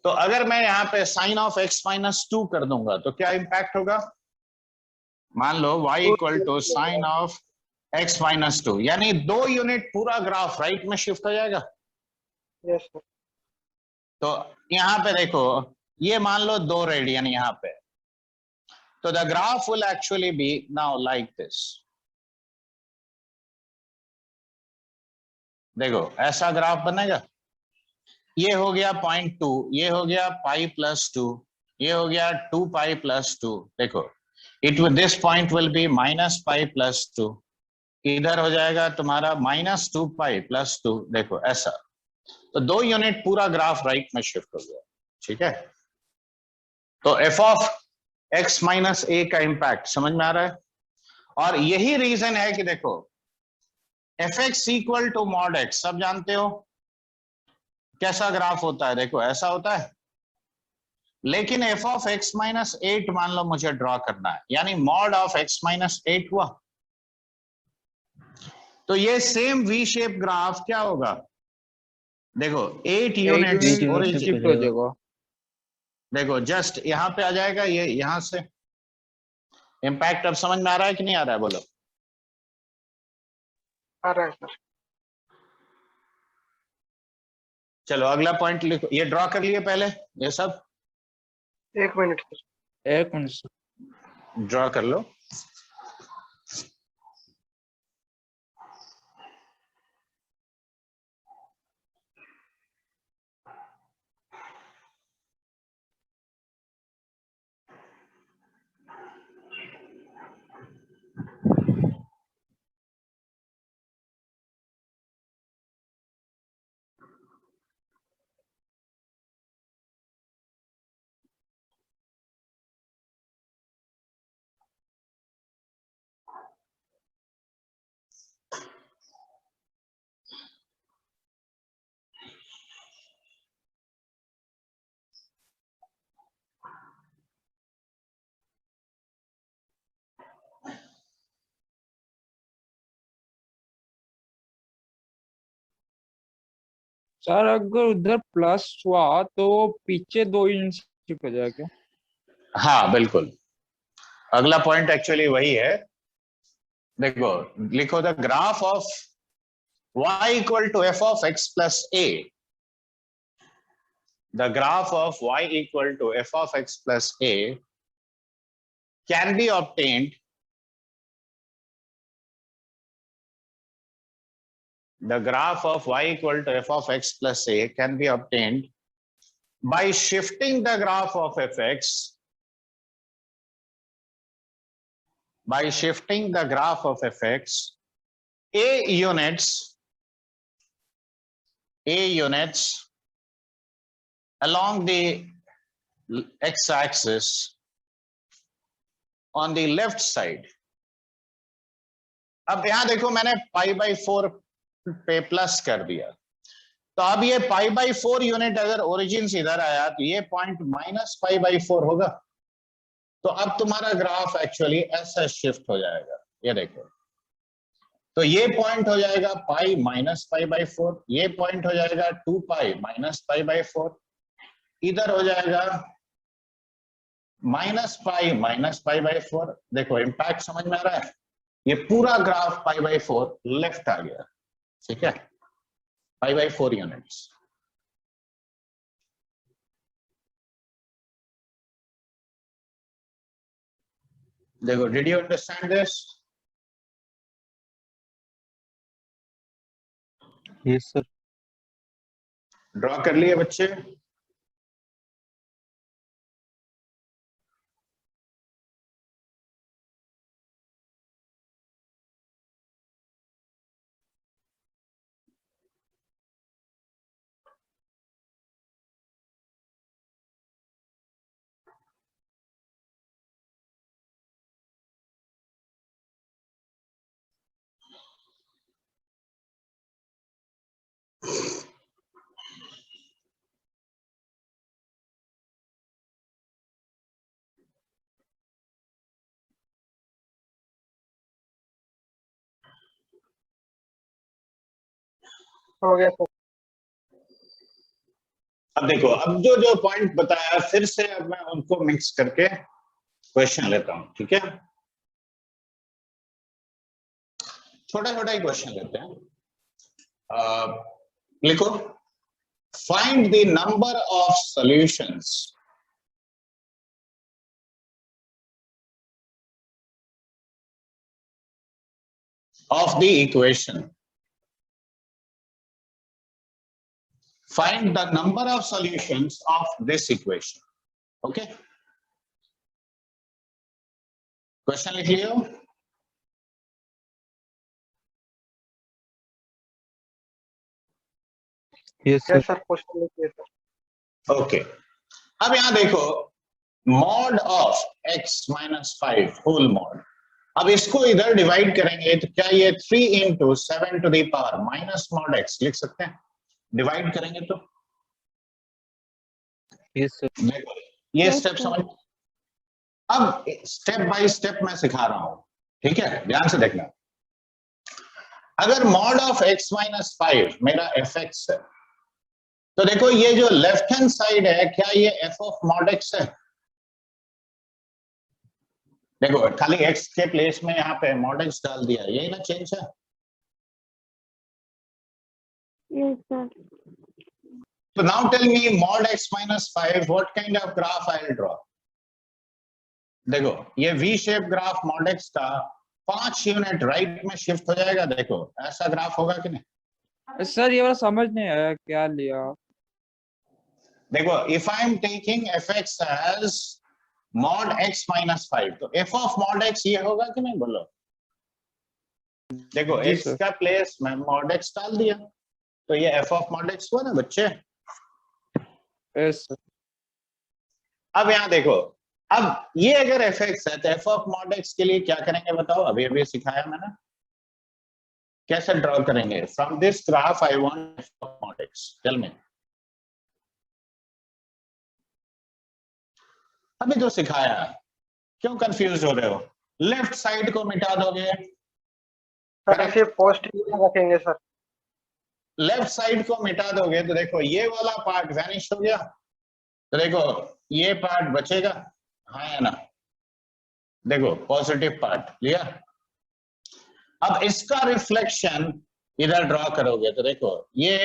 तो अगर मैं यहाँ पे साइन ऑफ x माइनस 2 कर दूंगा तो क्या इम्पैक्ट होगा? मान लो y equal to sine of x minus 2, यानी 2 यूनिट पूरा ग्राफ राइट में शिफ्ट हो जाएगा. Yes, sir. तो यहाँ पे देखो ये मान लो 2 रेडियन यहाँ पे, तो the graph will actually be now like this. देखो ऐसा ग्राफ बनेगा. ये हो गया 0.2, ये हो गया पाई प्लस 2, ये हो गया 2 पाई प्लस 2. देखो it this point will B minus pi plus 2. इधर हो जाएगा तुम्हारा माइनस 2 पाई प्लस 2. देखो ऐसा. तो 2 यूनिट पूरा ग्राफ राइट में शिफ्ट हो गया. ठीक है. तो f of x minus a का इंपैक्ट समझ में आ रहा है. और यही रीजन है कि देखो fx equal to mod x सब जानते हो कैसा ग्राफ होता है. देखो ऐसा होता है. लेकिन f ऑफ x माइनस 8 मान लो मुझे ड्रॉ करना है, यानी मॉड ऑफ x माइनस 8 हुआ. तो ये सेम वी शेप ग्राफ क्या होगा? देखो 8 यूनिट्स और शिफ्ट हो जाएगा. देखो जस्ट यहां पे आ जाएगा. ये यहां से इम्पैक्ट अब समझ में आ रहा है कि नहीं आ रहा है? बोलो. आ रहा है सर. चलो अगला पॉइंट लिखो. ये ड्रॉ कर लिए पहले ये सब. 1 मिनट सर. 1 मिनट ड्रॉ कर लो. सर अगर उधर प्लस हुआ तो पीछे 2 यूनिट शिफ्ट हो जाएगा. हाँ बिल्कुल. अगला पॉइंट एक्चुअली वही है. देखो लिखो the graph of y equal to f of x plus a. The graph of y equal to f of x plus a can be obtained the graph of y equal to f of x plus a can be obtained by shifting the graph of fx, by shifting the graph of fx a units along the x-axis on the left side. अब यहां देखो मैंने पाई by 4 पे plus कर दिया, तो अब ये पाई बाई 4 यूनिट अगर ओरिजिन से इधर आया तो ये पॉइंट माइनस पाई बाई 4 होगा। तो अब तुम्हारा ग्राफ एक्चुअली ऐसा शिफ्ट हो जाएगा, ये देखो, तो ये पॉइंट हो जाएगा पाई माइनस पाई बाई 4, ये पॉइंट हो जाएगा 2 पाई माइनस पाई बाई 4, इधर हो जाएगा माइनस पाई बाई 4। देखो इंपैक्ट समझ में आ रहा है, ये पूरा ग्राफ पाई बाई 4 लेफ्ट आ गया, ठीक है, पाई बाई 4 यूनिट्स। देखो, did you understand this? Yes, sir. Draw कर लिए बच्चे? हो गया सर। अब देखो, अब जो जो पॉइंट बताया फिर से अब मैं उनको मिक्स करके क्वेश्चन लेता हूं, ठीक है? छोटा छोटा ही क्वेश्चन लेते हैं। लिखो, find the number of solutions of the equation, find the number of solutions of this equation. Okay, question लिख लियो। Yes, sir. सर क्वेश्चन लिखिए सर। ओके, अब यहां देखो, mod of x minus 5 whole mod, अब इसको इधर डिवाइड करेंगे तो क्या ये 3 into 7 to the power minus mod x लिख सकते हैं? डिवाइड करेंगे तो Yes, sir. देखो, ये स्टेप समझ, अब स्टेप बाय स्टेप मैं सिखा रहा हूं, ठीक है, ध्यान से देखना। अगर मॉड ऑफ x माइनस 5 मेरा fx है, तो देखो ये जो लेफ्ट हैंड साइड है, क्या ये f ऑफ मॉड x है? देखो, खाली x के प्लेस में यहाँ पे मॉड x डाल दिया, यही ना चेंज है? Yes, sir. So now tell me mod x minus 5, what kind of graph I'll draw? देखो, ये V shape graph mod x का 5 यूनिट राइट में शिफ्ट हो जाएगा। देखो, ऐसा ग्राफ होगा कि नहीं? सर ये वाला समझ नहीं आया, क्या लिया? देखो, if I am taking fx as mod x minus 5, तो f of mod x ये होगा कि नहीं, बोलो? देखो, जी x सर। का प्लेस में mod x डाल दिया, तो ये f of mod x हुआ ना बच्चे? Yes, sir. अब यहाँ देखो, अब ये अगर fx है तो f of mod x के लिए क्या करेंगे बताओ? अभी अभी सिखाया मैंने, कैसे ड्रॉ करेंगे? From this graph I want f of mod x, tell me. अभी तो सिखाया, क्यों कंफ्यूज हो रहे हो? लेफ्ट साइड को मिटा दोगे, सर इसे पॉजिटिव में रखेंगे सर। लेफ्ट साइड को मिटा दोगे तो देखो ये वाला पार्ट वैनिश हो गया, तो देखो ये पार्ट बचेगा, हाँ या ना? देखो, पॉजिटिव पार्ट लिया। अब इसका रिफ्लेक्शन इधर ड्रॉ करोगे तो देखो ये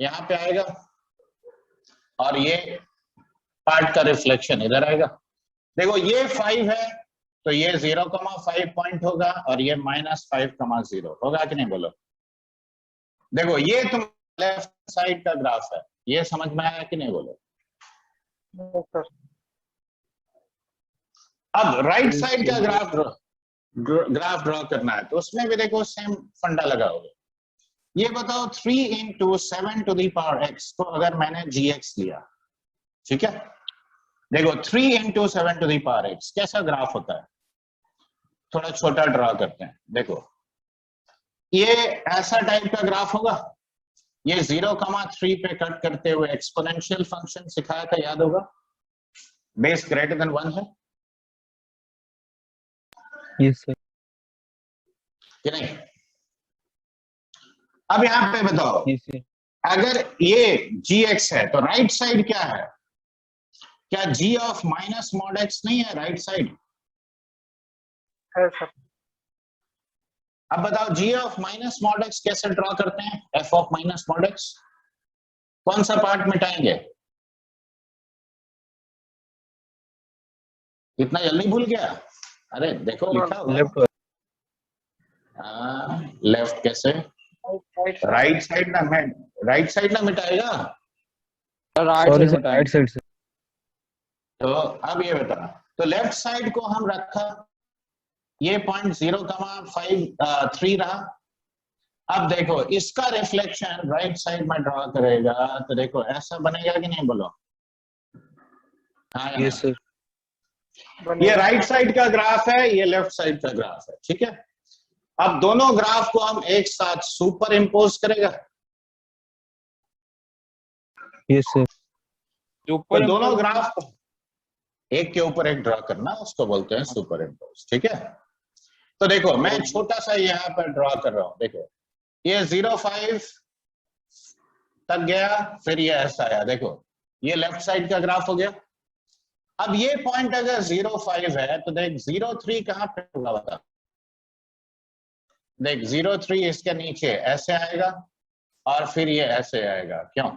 यहाँ पे आएगा और ये पार्ट का रिफ्लेक्शन इधर आएगा। देखो, ये 5 है तो ये 0,5 पॉइंट होगा और ये -5,0 होगा कि नहीं, बोलो? देखो ये तुम लेफ्ट साइड का ग्राफ है, ये समझ में आया कि नहीं बोलो। सर अब राइट साइड का ग्राफ ड्रॉ करना है, तो उसमें भी देखो सेम फंडा लगा होगा। ये बताओ 3 into 7 to the power x को अगर मैंने gx लिया, ठीक है, देखो 3 into 7 to the power x कैसा ग्राफ होता है, थोड़ा छोटा ड्रॉ करते हैं। देखो ये ऐसा टाइप का ग्राफ होगा, ये 0,3 पे कट करते हुए एक्सपोनेंशियल फंक्शन सिखाया था, याद होगा, बेस ग्रेटर देन 1 है Yes, sir. कि नहीं। अब यहां पे बताओ, Yes, sir. अगर ये gx है तो राइट साइड क्या है, क्या g of minus mod x नहीं है राइट साइड? है सर। अब बताओ g of minus mod x कैसे ड्रॉ करते हैं, f of minus mod x, कौन सा पार्ट मिटाएंगे? इतना जल्दी भूल गया? अरे देखो लिखा हुआ Left. लेफ्ट कैसे, राइट साइड ना मिटाएगा। Right Sorry, side sir. में Right side, sir. तो अब ये बता, तो लेफ्ट साइड को हम रखा, ये पॉइंट 0,53 रहा। अब देखो इसका रिफ्लेक्शन राइट साइड में ड्रॉ करेगा, तो देखो ऐसा बनेगा कि नहीं बोलो। हाँ या Yes, sir. ये राइट साइड का ग्राफ है, ये लेफ्ट साइड का ग्राफ है, ठीक है। अब दोनों ग्राफ को हम एक साथ सुपर इम्पोज करेगा, Yes, sir. तो दोनों ग्राफ को एक के ऊपर एक ड्रॉ करना, उसको बोलते हैं सुपर इम्पोज, ठीक है। तो देखो मैं छोटा सा यहाँ पर ड्रॉ कर रहा हूं, देखो ये 0,5 तक गया, फिर ये ऐसा आया, देखो ये लेफ्ट साइड का ग्राफ हो गया। अब ये पॉइंट अगर 0,5 है तो देख 0,3 कहां पे होगा बता, देख 0,3 इसके नीचे ऐसे आएगा और फिर ये ऐसे आएगा, क्यों?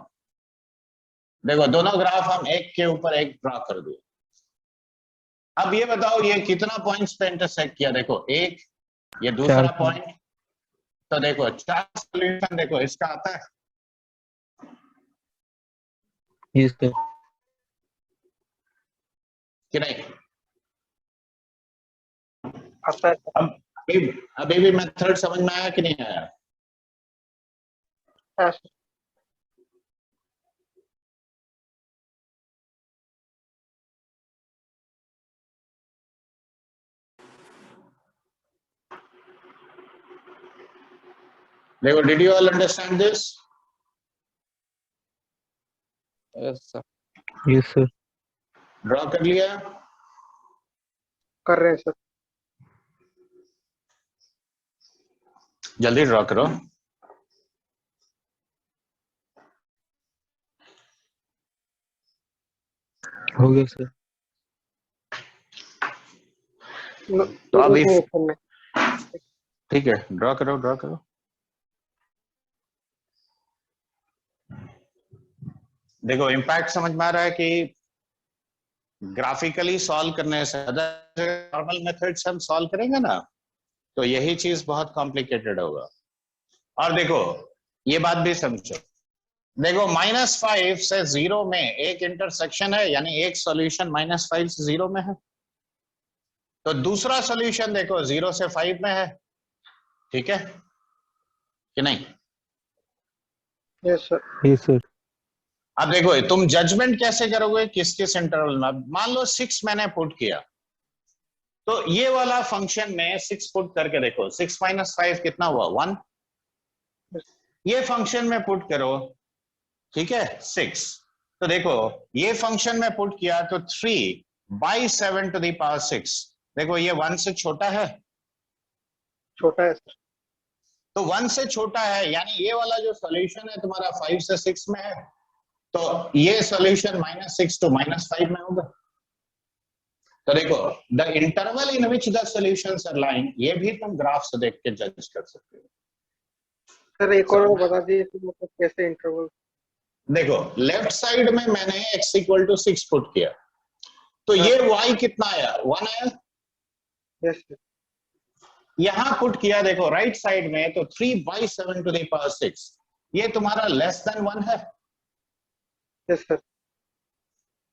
देखो दोनों ग्राफ हम एक के ऊपर एक ड्रॉ कर दिए। अब ये बताओ ये कितना पॉइंट्स पे इंटरसेक्ट किया, देखो एक, ये दूसरा चार पॉइंट, तो देखो 4 सॉल्यूशन देखो इसका आता है Yes, sir. कि नहीं? आता है सर। अभी भी मेथड समझ में आया कि नहीं आया? है सर। देखो did you all understand this? Yes sir. Yes, sir. Draw कर लिया? कर रहे हैं सर। जल्दी ड्रॉ करो। हो गया सर। तो अभी एक मिनट में ठीक है, ड्रॉ करो ड्रॉ करो। देखो इम्पैक्ट समझ में आ रहा है कि ग्राफिकली सॉल्व करने से नॉर्मल मेथड से हम सॉल्व करेंगे ना, तो यही चीज बहुत कॉम्प्लिकेटेड होगा। और देखो ये बात भी समझो, देखो -5 से 0 में एक इंटरसेक्शन है, यानी एक सॉल्यूशन -5 से 0 में है, तो दूसरा सॉल्यूशन देखो 0 से 5 में है, ठीक है कि नहीं? Yes sir. Yes, sir. अब देखो तुम जजमेंट कैसे करोगे किस किस इंटरवल में। मान लो 6 मैंने पुट किया, तो ये वाला फंक्शन में 6 पुट करके देखो, 6 - 5 कितना हुआ, 1। ये फंक्शन में पुट करो, ठीक है 6, तो देखो ये फंक्शन में पुट किया तो 3/7 to the power 6, देखो ये 1 से छोटा है, छोटा है सर। तो 1 से छोटा है, यानी ये वाला जो सॉल्यूशन है तुम्हारा 5 से 6 में है, तो ये सॉल्यूशन -6 to -5 में होगा। तो देखो the interval in which the solutions are lying, ये भी तुम ग्राफ से देख के जज कर सकते हो। सर एक और बता दीजिए कि मतलब कैसे इंटरवल। देखो लेफ्ट साइड में मैंने x = 6 पुट किया, तो ये y कितना आया, 1 आया। Yes sir. यहां पुट किया देखो राइट साइड में, तो 3/7 to the power 6, ये तुम्हारा लेस देन 1 है। Yes sir.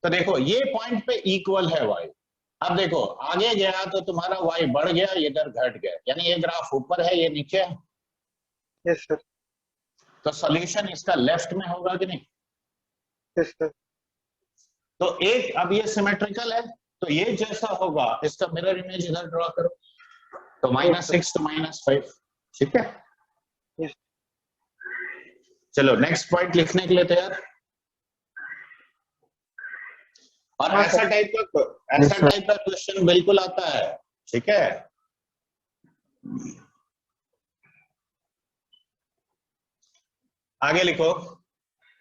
तो देखो ये पॉइंट पे इक्वल है y। अब देखो आगे गया तो तुम्हारा y बढ़ गया, इधर घट गया, यानी ये ग्राफ ऊपर है, ये नीचे है। Yes sir. तो सॉल्यूशन इसका लेफ्ट में होगा कि नहीं? Yes sir. तो एक, अब ये सिमेट्रिकल है, तो ये जैसा होगा इसका मिरर इमेज इधर ड्रॉ करो, तो -6 तो -5, ठीक है। Yes. चलो नेक्स्ट पॉइंट लिखने के लिए तैयार। और हाँ, ऐसा सर। टाइप का क्वेश्चन बिल्कुल आता है, ठीक है। आगे लिखो,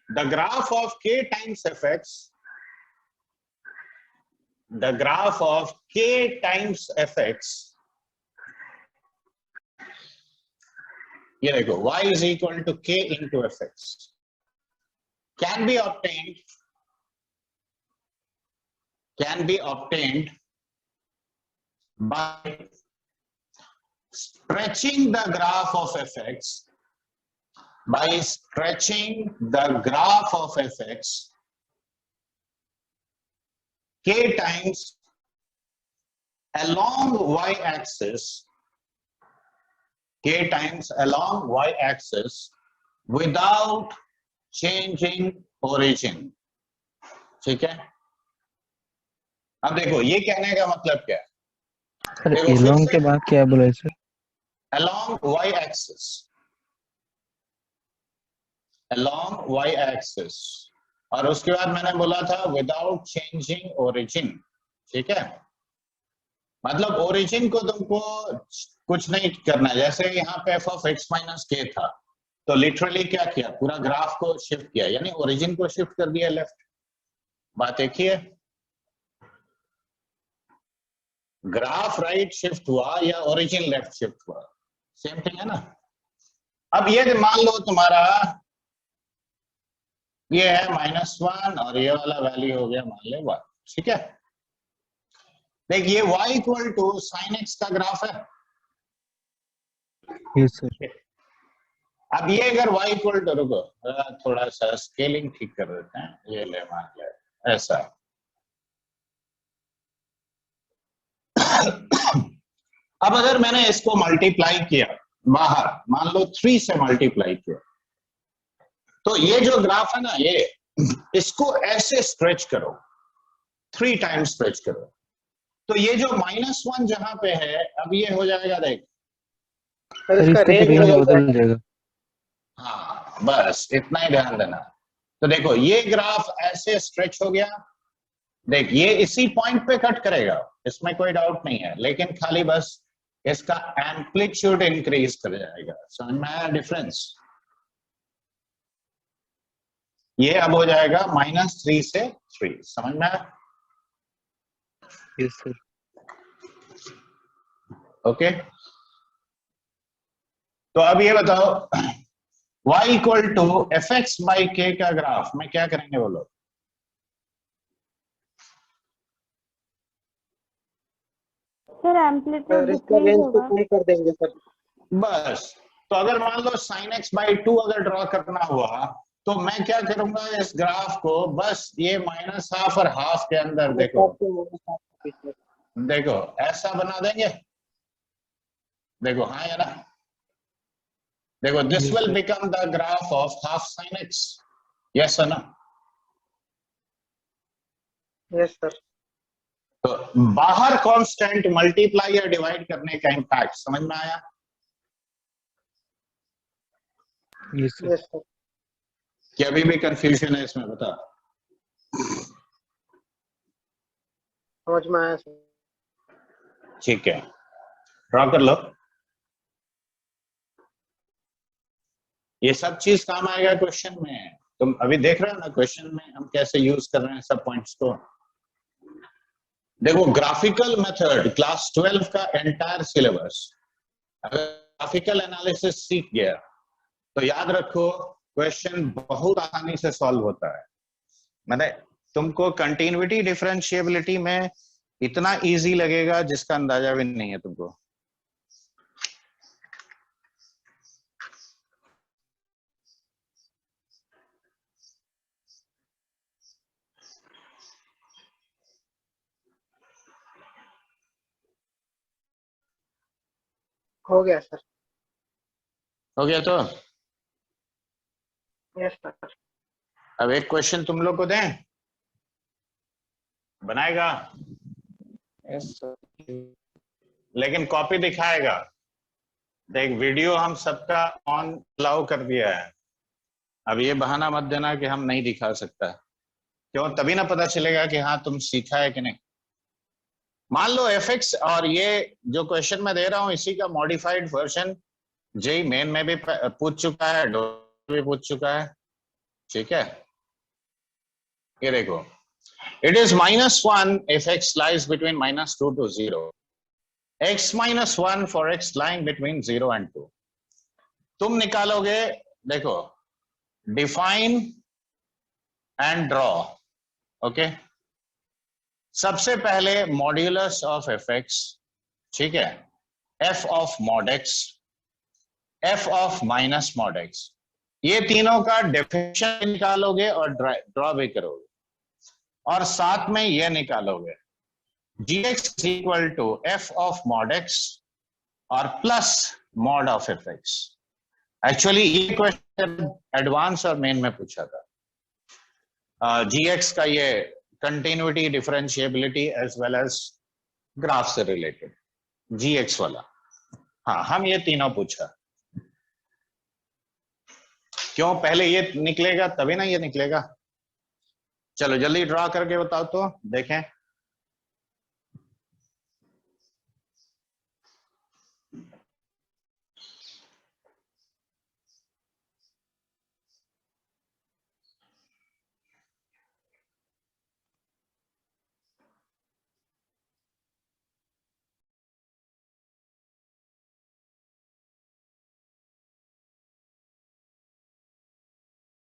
the graph of k times fx, the graph of k times fx, ये देखो y is equal to k into fx, can be obtained by stretching the graph of fx, by stretching the graph of fx k times along y-axis, k times along y-axis without changing origin, ठीक है। अब देखो ये कहने का मतलब क्या है, सर देखो फिर एलोंग से के बाद क्या बोला है sir? along y-axis, along y-axis, और उसके बाद मैंने बोला था विदाउट चेंजिंग ओरिजिन, ठीक है। मतलब ओरिजिन को तुमको कुछ नहीं करना है, जैसे यहाँ पे f of x minus k था, तो लिटरली क्या किया, पूरा ग्राफ को शिफ्ट किया, यानी ओरिजिन को शिफ्ट कर दिया लेफ्ट। बात एक ही है, ग्राफ राइट शिफ्ट हुआ या ओरिजिन लेफ्ट शिफ्ट हुआ, सेम थिंग है ना। अब ये मान लो तुम्हारा ये है -1 और ये वाला वैल्यू हो गया मान ले 1, ठीक है। देख ये y equal to sin x का ग्राफ है। Yes sir. अब ये अगर y इक्वल टू, रुको थोड़ा सा स्केलिंग ठीक कर देते हैं, ये ले मान ले ऐसा। अब अगर मैंने इसको मल्टीप्लाई किया बाहर, मान लो 3 से मल्टीप्लाई किया, तो ये जो ग्राफ है ना, ये इसको ऐसे स्ट्रेच करो, 3 टाइम्स स्ट्रेच करो, तो ये जो -1 जहां पे है, अब ये हो जाएगा, देख सर सर इसका इसका रेंज रेंज बदल बदल जाएगा। हाँ बस इतना ही ध्यान देना। तो देखो ये ग्राफ ऐसे स्ट्रेच हो गया, देख ये इसी पॉइंट पे कट करेगा, इसमें कोई डाउट नहीं है, लेकिन खाली बस इसका एम्पलीट्यूड इंक्रीज कर जाएगा। समझ में आया डिफरेंस? ये अब हो जाएगा -3 से 3, समझ में आया? Yes sir. ओके, तो अब ये बताओ y equal to fx by k का ग्राफ में क्या करेंगे बोलो? सर एम्पलीट्यूड सर इसका डिक्रीज रेंज को होगा। कम कर देंगे सर। बस, तो अगर मान लो sin x बाई 2 अगर ड्रॉ करना हुआ, तो मैं क्या करूंगा, इस ग्राफ को बस ये -½ और ½ के अंदर देखो देखो ऐसा बना देंगे, देखो हाँ या ना, देखो this will become the graph of ½ sin x, yes है ना। Yes sir. तो बाहर कांस्टेंट मल्टीप्लाई या डिवाइड करने का इम्पैक्ट समझ में आया? Yes sir. Yes sir. क्या अभी भी कंफ्यूजन है इसमें, बता। समझ में आया सर। ठीक है, ड्रॉ कर लो। ये सब चीज काम आएगा क्वेश्चन में, तुम अभी देख रहे हो ना क्वेश्चन में हम कैसे यूज कर रहे हैं सब पॉइंट्स को। देखो ग्राफिकल मेथड क्लास 12 का एंटायर सिलेबस, अगर ग्राफिकल एनालिसिस सीख गया तो याद रखो क्वेश्चन बहुत आसानी से सॉल्व होता है। मैंने तुमको कंटिन्यूटी डिफरेंशिएबिलिटी में इतना इजी लगेगा जिसका अंदाजा भी नहीं है तुमको। हो गया सर। हो गया तो यस सर। अब एक क्वेश्चन तुम लोग को दें, बनाएगा यस सर। लेकिन कॉपी दिखाएगा। देख वीडियो हम सबका ऑन अलाउ कर दिया है। अब ये बहाना मत देना कि हम नहीं दिखा सकता, क्यों? तभी ना पता चलेगा कि हाँ तुम सीखा है कि नहीं। मान लो fx, और ये जो क्वेश्चन मैं दे रहा हूं इसी का मॉडिफाइड वर्जन जेई मेन में भी पूछ चुका है, भी पूछ चुका है, ठीक है। ये देखो, it is -1 if x lies between -2 to 0, x -1 for x lying between 0 and 2। तुम निकालोगे, देखो, डिफाइन एंड ड्रॉ, ओके। सबसे पहले मॉड्यूलस ऑफ एफ एक्स, ठीक है, F of mod x, F of minus mod x, ये तीनों का डेफिनेशन निकालोगे और ड्रॉ भी करोगे, और साथ में ये निकालोगे gx is equal to f of mod x और plus mod of f x. Actually ये क्वेश्चन एडवांस और मेन में पूछा था, gx का ये continuity, differentiability as well as graph से रिलेटेड gx वाला। हाँ, हम ये तीनों पूछा, क्यों? पहले ये निकलेगा तभी ना ये निकलेगा। चलो जल्दी ड्रॉ करके बताओ तो देखें।